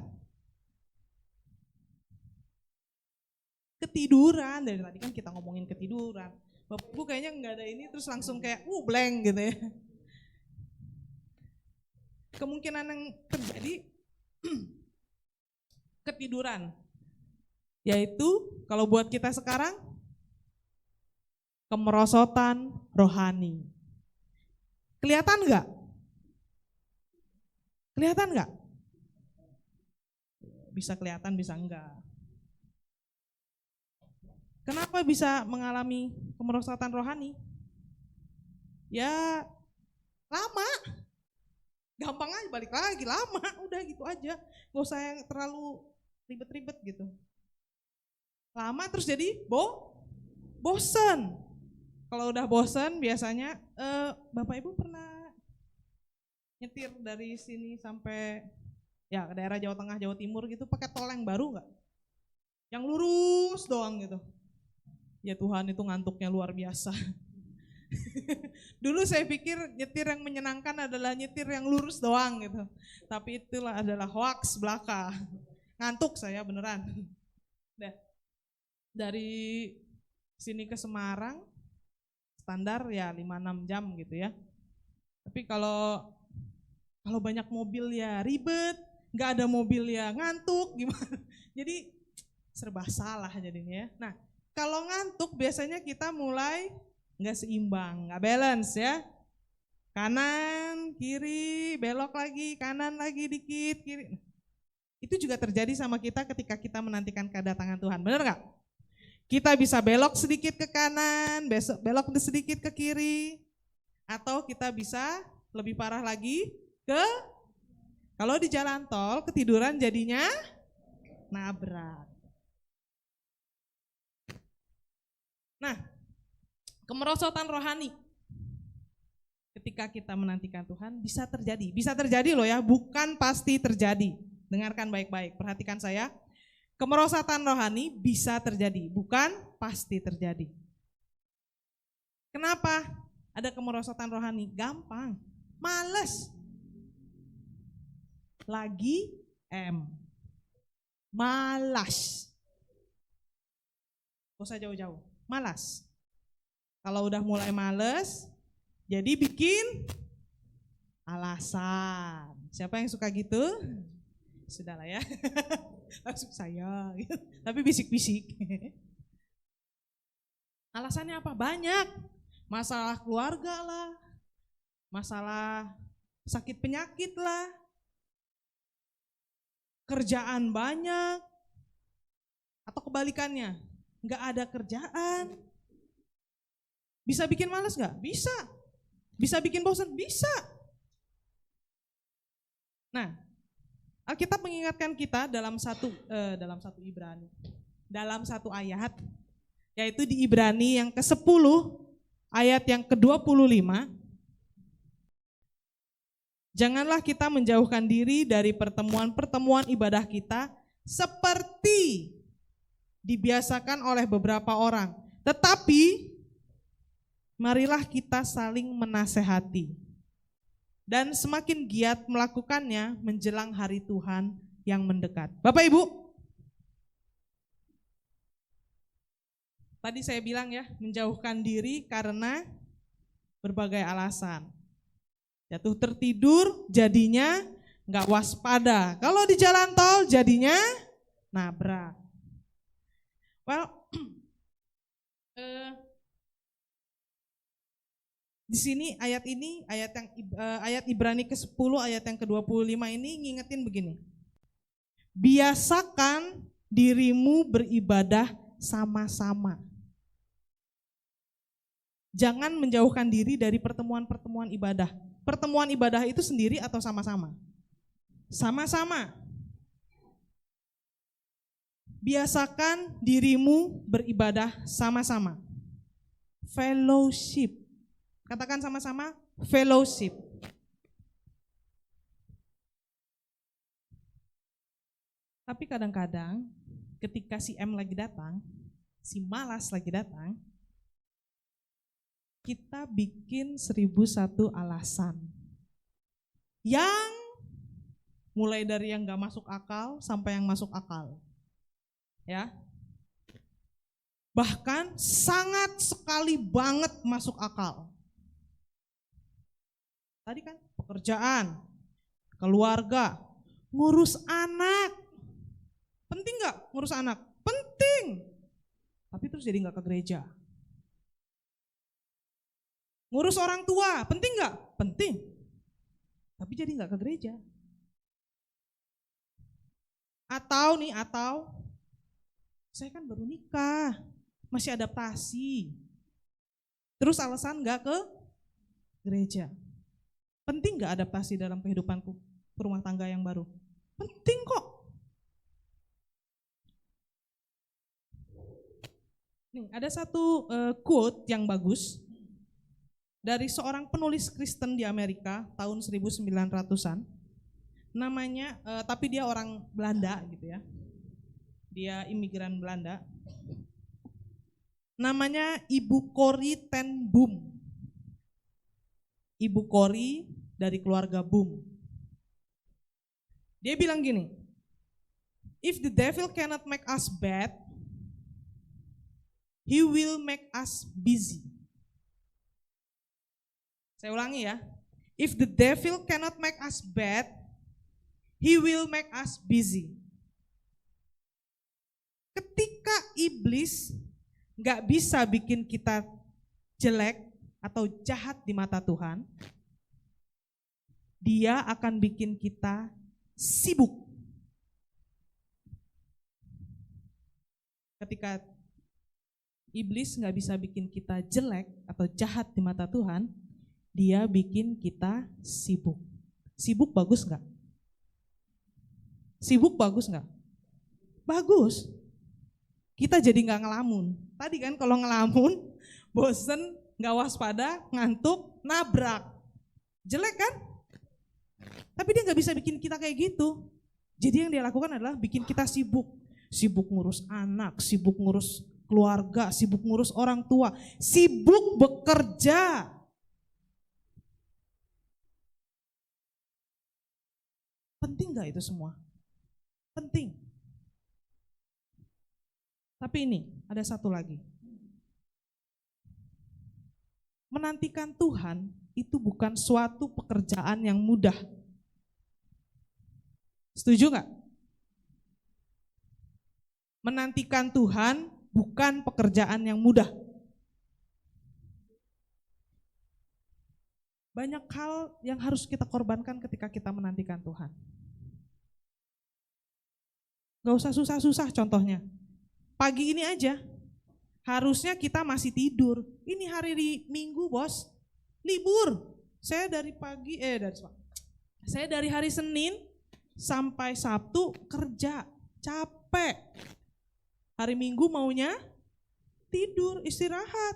ketiduran. Dari tadi kan kita ngomongin ketiduran. Bapak Ibu kayaknya nggak ada ini terus langsung kayak blank gitu ya. Kemungkinan yang terjadi ketiduran. Yaitu kalau buat kita sekarang kemerosotan rohani. Kelihatan nggak? Kelihatan nggak? Bisa kelihatan, bisa enggak. Kenapa bisa mengalami kemerosotan rohani? Ya lama. Gampang aja, balik lagi, lama, udah gitu aja. Gak usah yang terlalu ribet-ribet gitu. Lama terus jadi bosen. Kalau udah bosen biasanya, Bapak Ibu pernah nyetir dari sini sampai ya ke daerah Jawa Tengah, Jawa Timur gitu pakai tol yang baru nggak? Yang lurus doang gitu. Ya Tuhan itu ngantuknya luar biasa. Dulu saya pikir nyetir yang menyenangkan adalah nyetir yang lurus doang gitu. Tapi itulah adalah hoax belaka. Ngantuk saya beneran. Dari sini ke Semarang standar ya 5-6 jam gitu ya. Tapi kalau banyak mobil ya ribet, nggak ada mobil ya ngantuk gimana. Jadi serba salah jadinya ya. Nah, kalau ngantuk biasanya kita mulai nggak seimbang, nggak balance ya. Kanan, kiri, belok lagi, kanan lagi dikit, kiri. Itu juga terjadi sama kita ketika kita menantikan kedatangan Tuhan, benar nggak? Kita bisa belok sedikit ke kanan, belok sedikit ke kiri, atau kita bisa lebih parah lagi kalau di jalan tol ketiduran jadinya nabrak. Nah, kemerosotan rohani ketika kita menantikan Tuhan bisa terjadi loh ya, bukan pasti terjadi. Dengarkan baik-baik, perhatikan saya. Kemerosotan rohani bisa terjadi, bukan pasti terjadi. Kenapa ada kemerosotan rohani? Gampang, males. Lagi malas. Gak usah jauh-jauh, malas. Kalau udah mulai males, jadi bikin alasan. Siapa yang suka gitu? Sudahlah ya. Langsung saya, tapi bisik-bisik. Alasannya apa? Banyak. Masalah keluarga lah, masalah sakit penyakit lah, kerjaan banyak, atau kebalikannya, nggak ada kerjaan. Bisa bikin malas nggak? Bisa. Bisa bikin bosan? Bisa. Nah, Alkitab mengingatkan kita dalam satu Ibrani, dalam satu ayat, yaitu di Ibrani yang ke-10, ayat yang ke-25. Janganlah kita menjauhkan diri dari pertemuan-pertemuan ibadah kita seperti dibiasakan oleh beberapa orang. Tetapi marilah kita saling menasehati. Dan semakin giat melakukannya menjelang hari Tuhan yang mendekat. Bapak Ibu, tadi saya bilang ya, menjauhkan diri karena berbagai alasan. Jatuh tertidur jadinya nggak waspada. Kalau di jalan tol jadinya nabrak. Well, di sini ayat Ibrani ke-10 ayat yang ke-25 ini ngingetin begini. Biasakan dirimu beribadah sama-sama. Jangan menjauhkan diri dari pertemuan-pertemuan ibadah. Pertemuan ibadah itu sendiri atau sama-sama? Sama-sama. Biasakan dirimu beribadah sama-sama. Fellowship. Katakan sama-sama, fellowship. Tapi kadang-kadang ketika si M lagi datang, si malas lagi datang, kita bikin 1001 alasan. Yang mulai dari yang gak masuk akal sampai yang masuk akal. Ya. Bahkan sangat sekali banget masuk akal. Tadi kan pekerjaan, keluarga, ngurus anak. Penting gak ngurus anak? Penting. Tapi terus jadi gak ke gereja. Ngurus orang tua, penting gak? Penting. Tapi jadi gak ke gereja. Atau saya kan baru nikah, masih adaptasi. Terus alasan gak ke gereja. Penting gak adaptasi dalam kehidupanku rumah tangga yang baru? Penting kok. Nih, ada satu quote yang bagus dari seorang penulis Kristen di Amerika tahun 1900-an. Namanya, tapi dia orang Belanda gitu ya. Dia imigran Belanda. Namanya Ibu Corrie ten Boom. Ibu Kori dari keluarga Boom. Dia bilang gini, if the devil cannot make us bad, he will make us busy. Saya ulangi ya, if the devil cannot make us bad, he will make us busy. Ketika iblis gak bisa bikin kita jelek atau jahat di mata Tuhan, dia akan bikin kita sibuk. Ketika iblis gak bisa bikin kita jelek atau jahat di mata Tuhan, dia bikin kita sibuk. Sibuk bagus gak? Sibuk bagus gak? Bagus. Kita jadi gak ngelamun. Tadi kan kalau ngelamun, bosen, gak waspada, ngantuk, nabrak. Jelek kan? Tapi dia gak bisa bikin kita kayak gitu. Jadi yang dia lakukan adalah bikin kita sibuk. Sibuk ngurus anak, sibuk ngurus keluarga, sibuk ngurus orang tua, sibuk bekerja. Penting gak itu semua? Penting. Tapi ini, ada satu lagi. Menantikan Tuhan itu bukan suatu pekerjaan yang mudah. Setuju gak? Menantikan Tuhan bukan pekerjaan yang mudah. Banyak hal yang harus kita korbankan ketika kita menantikan Tuhan. Gak usah susah-susah contohnya. Pagi ini aja, harusnya kita masih tidur. Ini hari Minggu bos, libur. Saya dari hari Senin sampai Sabtu kerja, capek. Hari Minggu maunya tidur, istirahat.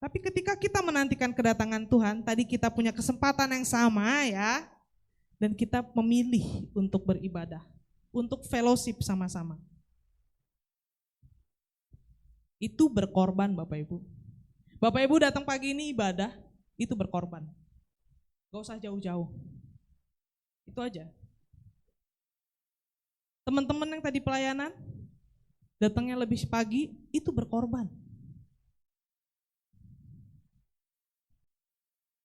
Tapi ketika kita menantikan kedatangan Tuhan, tadi kita punya kesempatan yang sama ya, dan kita memilih untuk beribadah, untuk fellowship sama-sama. Itu berkorban Bapak Ibu. Bapak Ibu datang pagi ini ibadah, itu berkorban. Gak usah jauh-jauh. Itu aja. Teman-teman yang tadi pelayanan, datangnya lebih pagi, itu berkorban.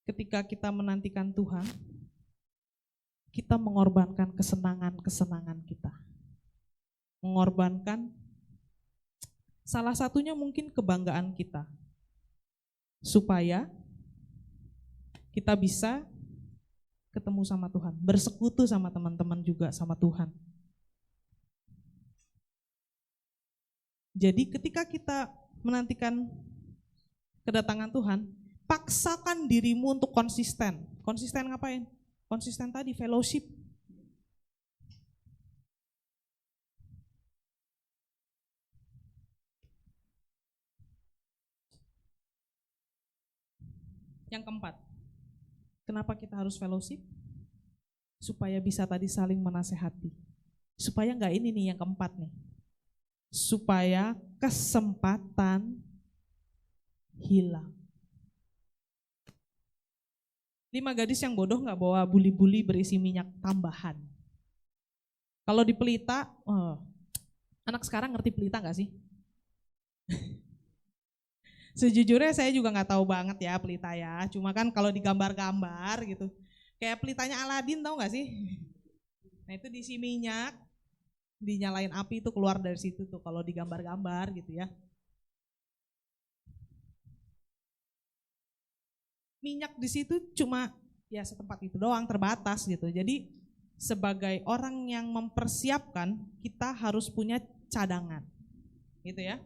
Ketika kita menantikan Tuhan, kita mengorbankan kesenangan-kesenangan kita. Mengorbankan salah satunya mungkin kebanggaan kita. Supaya kita bisa ketemu sama Tuhan, bersekutu sama teman-teman juga sama Tuhan. Jadi ketika kita menantikan kedatangan Tuhan, paksakan dirimu untuk konsisten. Konsisten ngapain? Konsisten tadi, fellowship. Yang keempat, kenapa kita harus fellowship? Supaya bisa tadi saling menasehati. Supaya enggak ini nih yang keempat nih. Supaya kesempatan hilang. 5 gadis yang bodoh gak bawa buli-buli berisi minyak tambahan. Kalau di pelita, anak sekarang ngerti pelita gak sih? Sejujurnya saya juga gak tahu banget ya pelita ya. Cuma kan kalau digambar-gambar gitu. Kayak pelitanya Aladin, tahu gak sih? Nah itu diisi minyak, dinyalain api itu keluar dari situ tuh kalau digambar-gambar gitu ya. Minyak di situ cuma ya setempat itu doang, terbatas gitu. Jadi sebagai orang yang mempersiapkan, kita harus punya cadangan. Gitu ya.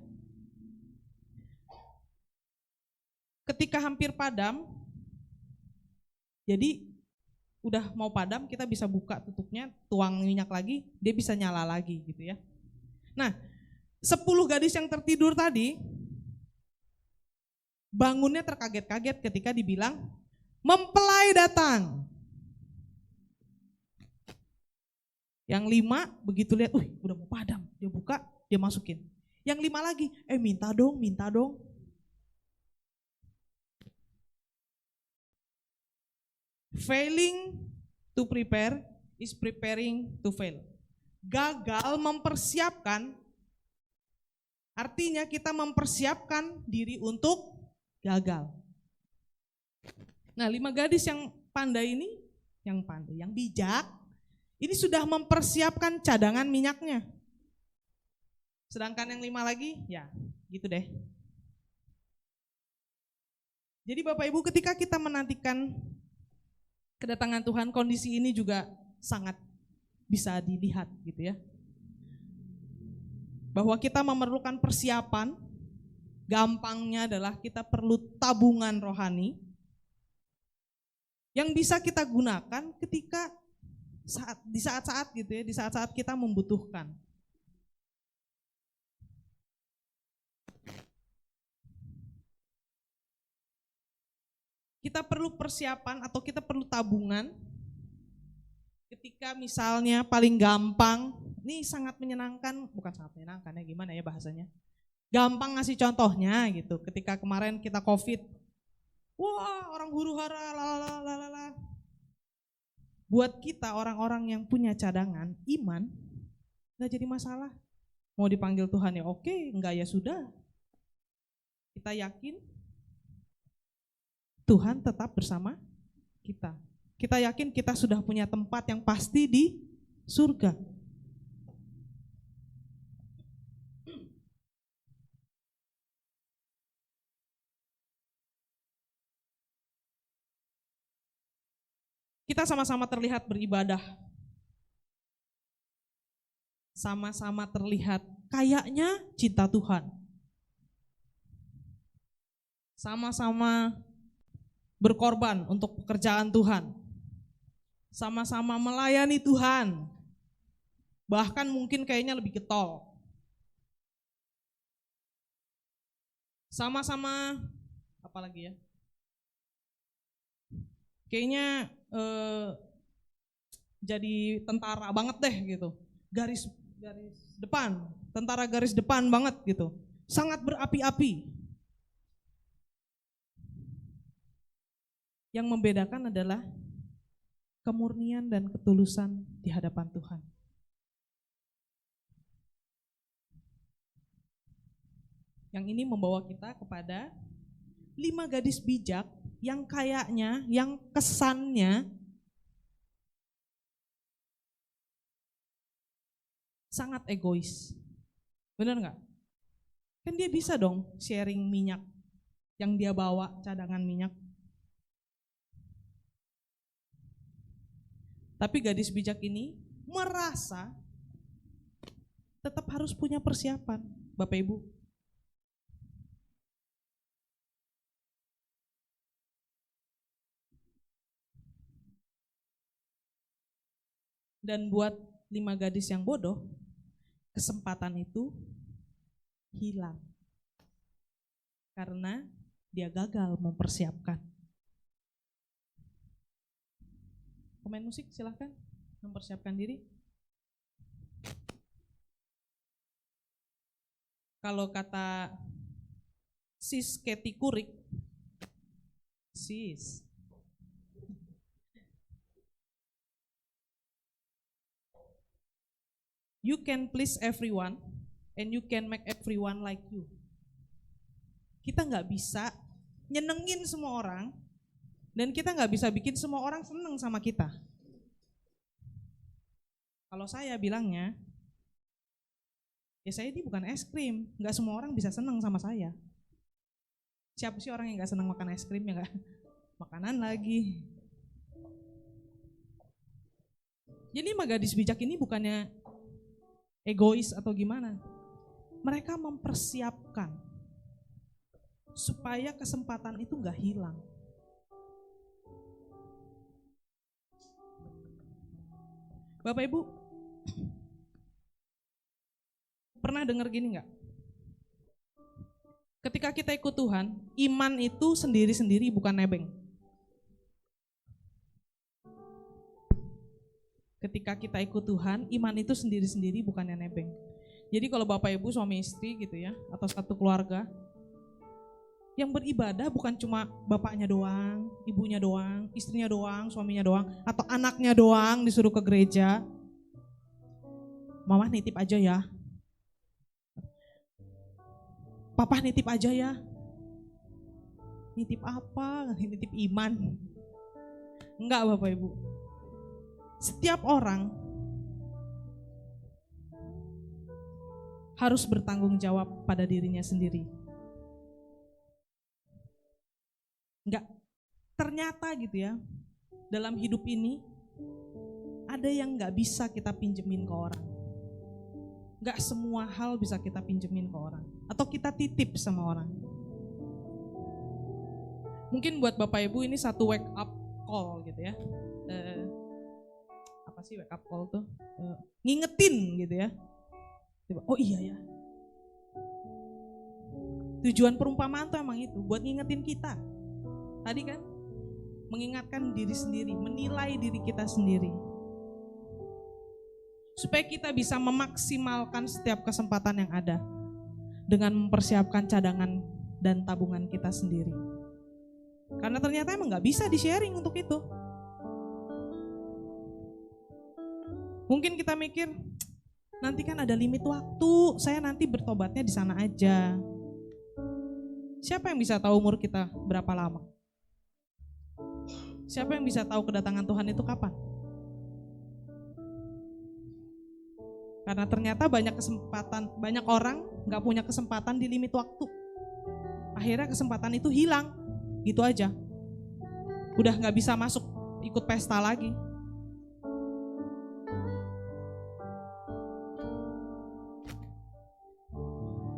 Ketika hampir padam, jadi udah mau padam, kita bisa buka tutupnya, tuang minyak lagi, dia bisa nyala lagi gitu ya. Nah, 10 gadis yang tertidur tadi, bangunnya terkaget-kaget ketika dibilang, mempelai datang. Yang 5 begitu lihat, udah mau padam, dia buka, dia masukin. Yang 5 lagi, minta dong. Failing to prepare is preparing to fail. Gagal mempersiapkan artinya kita mempersiapkan diri untuk gagal. Nah, 5 gadis yang pandai ini, yang bijak, ini sudah mempersiapkan cadangan minyaknya. Sedangkan yang 5 lagi, ya gitu deh. Jadi Bapak Ibu, ketika kita menantikan kedatangan Tuhan, kondisi ini juga sangat bisa dilihat gitu ya. Bahwa kita memerlukan persiapan, gampangnya adalah kita perlu tabungan rohani yang bisa kita gunakan ketika di saat-saat gitu ya, di saat-saat kita membutuhkan. Kita perlu persiapan atau kita perlu tabungan ketika misalnya paling gampang, ini sangat menyenangkan, bukan sangat menyenangkan ya, gimana ya bahasanya. Gampang ngasih contohnya gitu, ketika kemarin kita COVID, wah orang huru hara, lalalala. Buat kita orang-orang yang punya cadangan, iman, gak jadi masalah. Mau dipanggil Tuhan ya oke, enggak ya sudah. Kita yakin Tuhan tetap bersama kita. Kita yakin kita sudah punya tempat yang pasti di surga. Kita sama-sama terlihat beribadah. Sama-sama terlihat kayaknya cinta Tuhan. Sama-sama berkorban untuk pekerjaan Tuhan. Sama-sama melayani Tuhan. Bahkan mungkin kayaknya lebih getol. Sama-sama apa lagi ya? Kayaknya jadi tentara banget deh gitu. Garis depan, tentara garis depan banget gitu. Sangat berapi-api. Yang membedakan adalah kemurnian dan ketulusan di hadapan Tuhan. Yang ini membawa kita kepada 5 gadis bijak yang kayaknya, yang kesannya sangat egois. Benar nggak? Kan dia bisa dong sharing minyak yang dia bawa, cadangan minyak. Tapi gadis bijak ini merasa tetap harus punya persiapan, Bapak Ibu. Dan buat 5 gadis yang bodoh, kesempatan itu hilang. Karena dia gagal mempersiapkan. Pemain musik silahkan mempersiapkan diri. Kalau kata Sis Katie Couric, Sis, you can please everyone and you can make everyone like you. Kita nggak bisa nyenengin semua orang dan kita nggak bisa bikin semua orang seneng sama kita. Kalau saya bilangnya, ya saya ini bukan es krim, nggak semua orang bisa seneng sama saya. Siapa sih orang yang nggak seneng makan es krim ya nggak? Makanan lagi. Jadi 5 gadis bijak ini bukannya egois atau gimana. Mereka mempersiapkan supaya kesempatan itu nggak hilang. Bapak Ibu, pernah dengar gini nggak? Ketika kita ikut Tuhan, iman itu sendiri-sendiri bukan nebeng. Ketika kita ikut Tuhan, iman itu sendiri-sendiri bukannya nebeng. Jadi kalau Bapak Ibu suami istri gitu ya, atau satu keluarga, Yang beribadah bukan cuma bapaknya doang, ibunya doang, istrinya doang, suaminya doang, atau anaknya doang disuruh ke gereja. Mama nitip aja ya. Papa nitip aja ya. Nitip apa? Nitip iman. Enggak Bapak Ibu. Setiap orang harus bertanggung jawab pada dirinya sendiri. Enggak, ternyata gitu ya, dalam hidup ini ada yang enggak bisa kita pinjemin ke orang. Enggak semua hal bisa kita pinjemin ke orang. Atau kita titip sama orang. Mungkin buat Bapak Ibu ini satu wake up call gitu ya. Apa sih wake up call tuh? Ngingetin gitu ya. Oh iya ya. Tujuan perumpamaan tuh emang itu, buat ngingetin kita. Tadi kan, mengingatkan diri sendiri, menilai diri kita sendiri. Supaya kita bisa memaksimalkan setiap kesempatan yang ada. Dengan mempersiapkan cadangan dan tabungan kita sendiri. Karena ternyata emang gak bisa di-sharing untuk itu. Mungkin kita mikir, nanti kan ada limit waktu, saya nanti bertobatnya di sana aja. Siapa yang bisa tahu umur kita berapa lama? Siapa yang bisa tahu kedatangan Tuhan itu kapan? Karena ternyata banyak orang gak punya kesempatan di limit waktu. Akhirnya kesempatan itu hilang, gitu aja. Udah gak bisa masuk ikut pesta lagi.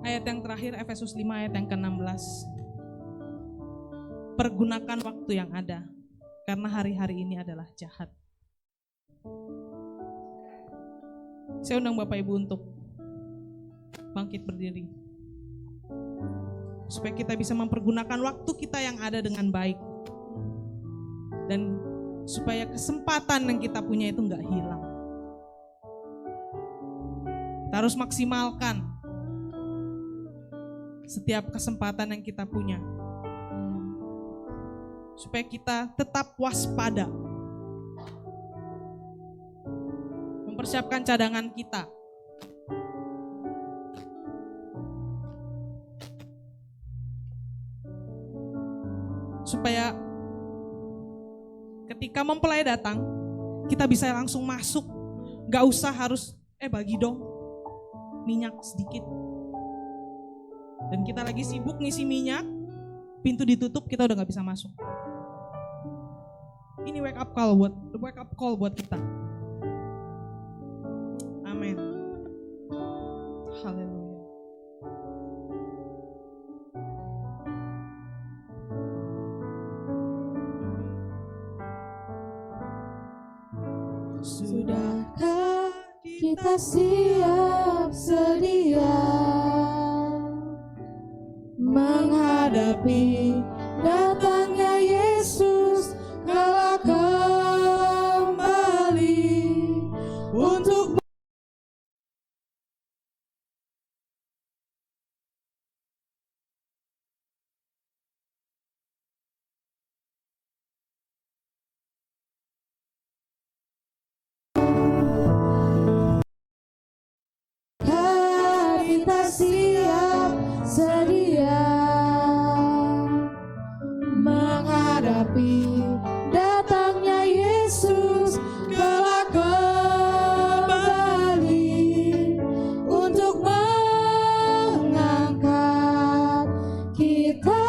Ayat yang terakhir Efesus 5 ayat yang ke-16. Pergunakan waktu yang ada, karena hari-hari ini adalah jahat. Saya undang Bapak Ibu untuk bangkit berdiri. Supaya kita bisa mempergunakan waktu kita yang ada dengan baik. Dan supaya kesempatan yang kita punya itu gak hilang. Kita harus maksimalkan setiap kesempatan yang kita punya. Supaya kita tetap waspada. Mempersiapkan cadangan kita. Supaya ketika mempelai datang, kita bisa langsung masuk. Gak usah harus, bagi dong minyak sedikit. Dan kita lagi sibuk ngisi minyak, pintu ditutup, kita udah gak bisa masuk. Ini wake up call buat kita. Amin. Haleluya. Sudahkah kita siap sedia menghadapi datangnya Yesus kala kembali untuk kita siap sedia menghadapi datangnya Yesus kala kembali untuk mengangkat kita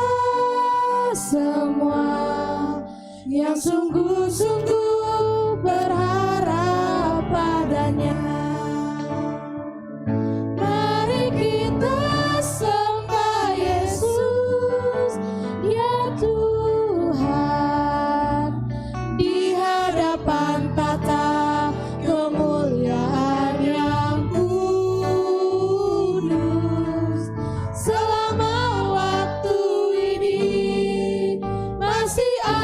semua yang sungguh-sungguh berharap padanya. Mari kita sembah Yesus, ya Tuhan, di hadapan tata kemuliaan yang kudus. Selama waktu ini masih ada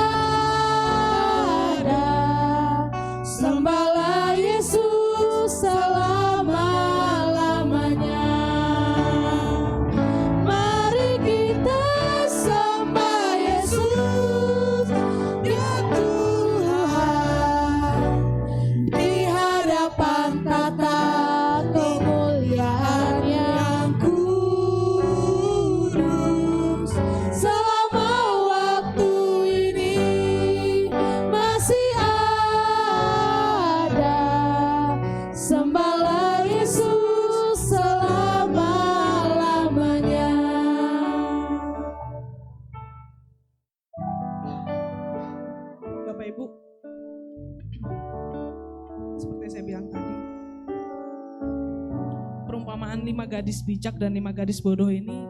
5 gadis bijak dan 5 gadis bodoh ini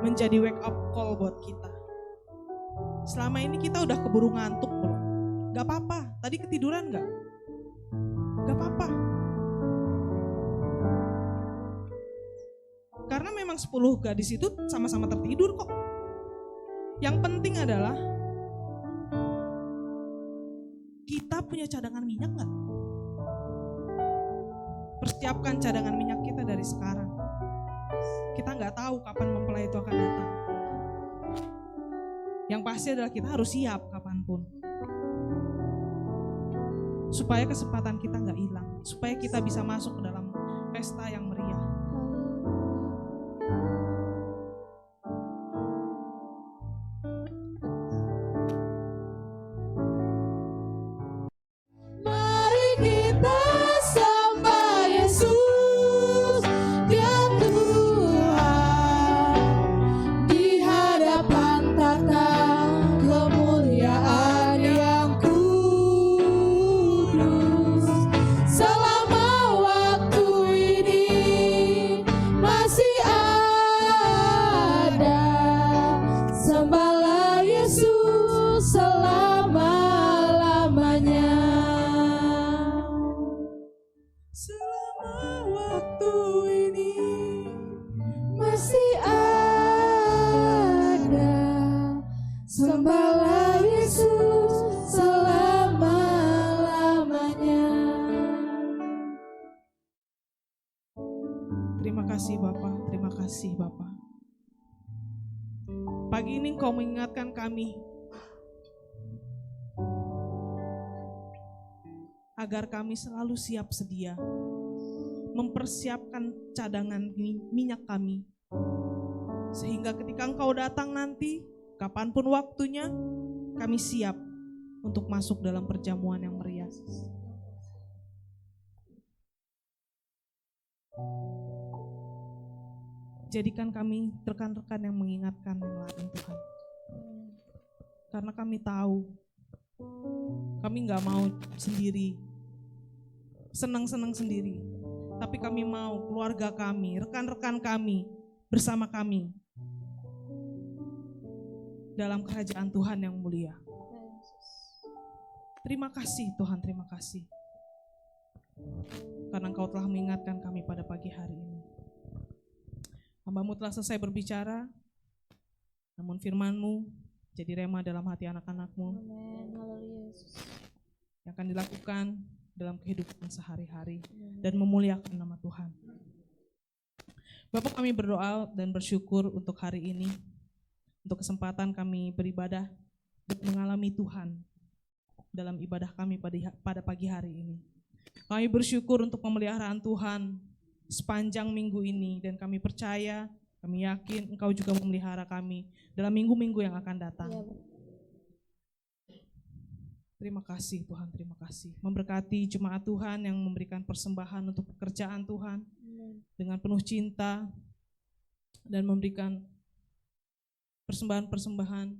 menjadi wake up call buat kita. Selama ini kita udah keburu ngantuk belum? Gak apa-apa, tadi ketiduran gak? Gak apa-apa. Karena memang 10 gadis itu sama-sama tertidur kok. Yang penting adalah kita punya cadangan minyak gak? Persiapkan cadangan minyak kita dari sekarang. Kita nggak tahu kapan mempelai itu akan datang. Yang pasti adalah kita harus siap kapanpun. Supaya kesempatan kita nggak hilang. Supaya kita bisa masuk ke dalam pesta yang meriah. Mari kita sembah Yesus, Dia Tuhan, di hadapan tata kemuliaan yang kudus. Selama waktu ini masih ada, sembahlah Yesus selama-lamanya. Selama waktu ini Masih ada, sembahlah Yesus selama-lamanya. Terima kasih Bapak, terima kasih Bapak. Pagi ini Engkau mengingatkan kami agar kami selalu siap sedia, mempersiapkan cadangan minyak kami, sehingga ketika Engkau datang nanti, kapanpun waktunya, kami siap untuk masuk dalam perjamuan yang meriah. Jadikan kami rekan-rekan yang mengingatkan yang lain Tuhan. Karena kami tahu, kami gak mau sendiri, senang-senang sendiri. Tapi kami mau keluarga kami, rekan-rekan kami, bersama kami dalam kerajaan Tuhan yang mulia. Terima kasih Tuhan, terima kasih. Karena Engkau telah mengingatkan kami pada pagi hari ini. Hamba-Mu telah selesai berbicara, namun firman-Mu jadi rema dalam hati anak-anak-Mu Amin. Haleluya Yesus. yang akan dilakukan dalam kehidupan sehari-hari dan memuliakan nama Tuhan. Bapak, kami berdoa dan bersyukur untuk hari ini, untuk kesempatan kami beribadah dan mengalami Tuhan dalam ibadah kami pada pagi hari ini. Kami bersyukur untuk pemeliharaan Tuhan sepanjang minggu ini, dan kami percaya, kami yakin Engkau juga memelihara kami dalam minggu-minggu yang akan datang. Terima kasih Tuhan, terima kasih. Memberkati jemaat Tuhan yang memberikan persembahan untuk pekerjaan Tuhan dengan penuh cinta dan memberikan persembahan-persembahan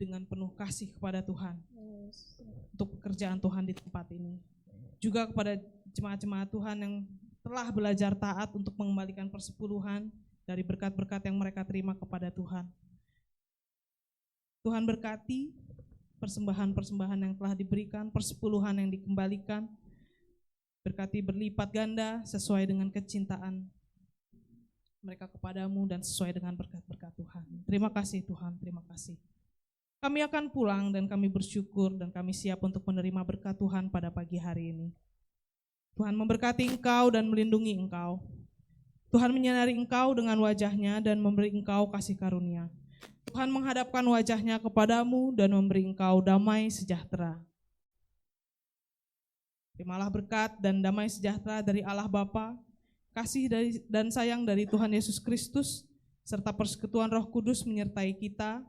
dengan penuh kasih kepada Tuhan untuk pekerjaan Tuhan di tempat ini. Juga kepada jemaat-jemaat Tuhan yang telah belajar taat untuk mengembalikan persepuluhan dari berkat-berkat yang mereka terima kepada Tuhan. Tuhan berkati persembahan-persembahan yang telah diberikan, persepuluhan yang dikembalikan, berkati berlipat ganda sesuai dengan kecintaan mereka kepadamu dan sesuai dengan berkat-berkat Tuhan. Terima kasih Tuhan, terima kasih. Kami akan pulang dan kami bersyukur dan kami siap untuk menerima berkat Tuhan pada pagi hari ini. Tuhan memberkati engkau dan melindungi engkau. Tuhan menyinari engkau dengan wajahnya dan memberi engkau kasih karunia. Tuhan menghadapkan wajahnya kepadamu dan memberi engkau damai sejahtera. Terimalah berkat dan damai sejahtera dari Allah Bapa, kasih dan sayang dari Tuhan Yesus Kristus, serta persekutuan Roh Kudus menyertai kita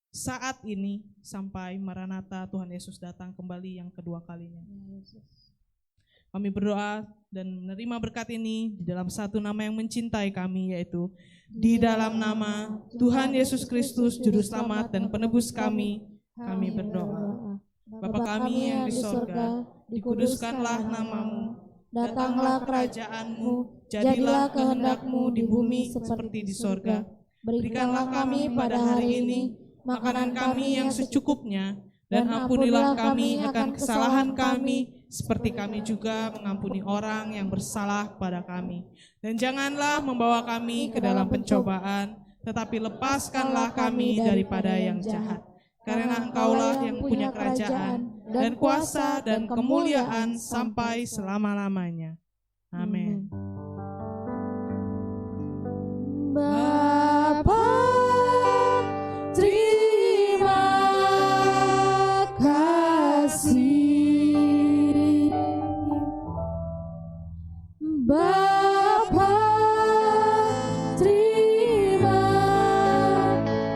saat ini sampai Maranatha Tuhan Yesus datang kembali yang kedua kalinya. Kami berdoa dan menerima berkat ini di dalam satu nama yang mencintai kami, yaitu di dalam nama Tuhan Yesus Kristus, Juru Selamat dan Penebus kami berdoa. Bapa kami yang di sorga, dikuduskanlah namamu, Datanglah kerajaanmu, jadilah kehendak-Mu di bumi seperti di sorga. Berikanlah kami pada hari ini makanan kami yang secukupnya, dan ampunilah kami akan kesalahan kami, seperti kami juga mengampuni orang yang bersalah kepada kami. Dan janganlah membawa kami ke dalam pencobaan, tetapi lepaskanlah kami daripada yang jahat. Karena Engkaulah yang punya kerajaan, dan kuasa, dan kemuliaan sampai selama-lamanya. Amin. Bapa, terima kasih. Bapa, terima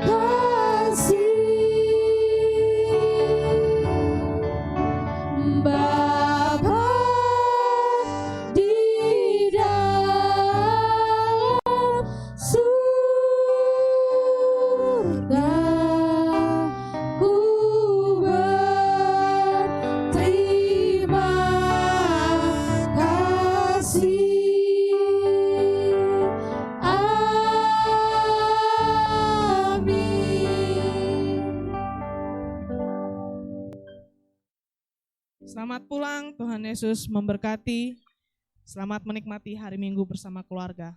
kasih. Bapa di dalam surga, ku berterima kasih. Amin. Selamat pulang, Tuhan Yesus memberkati. Selamat menikmati hari Minggu bersama keluarga.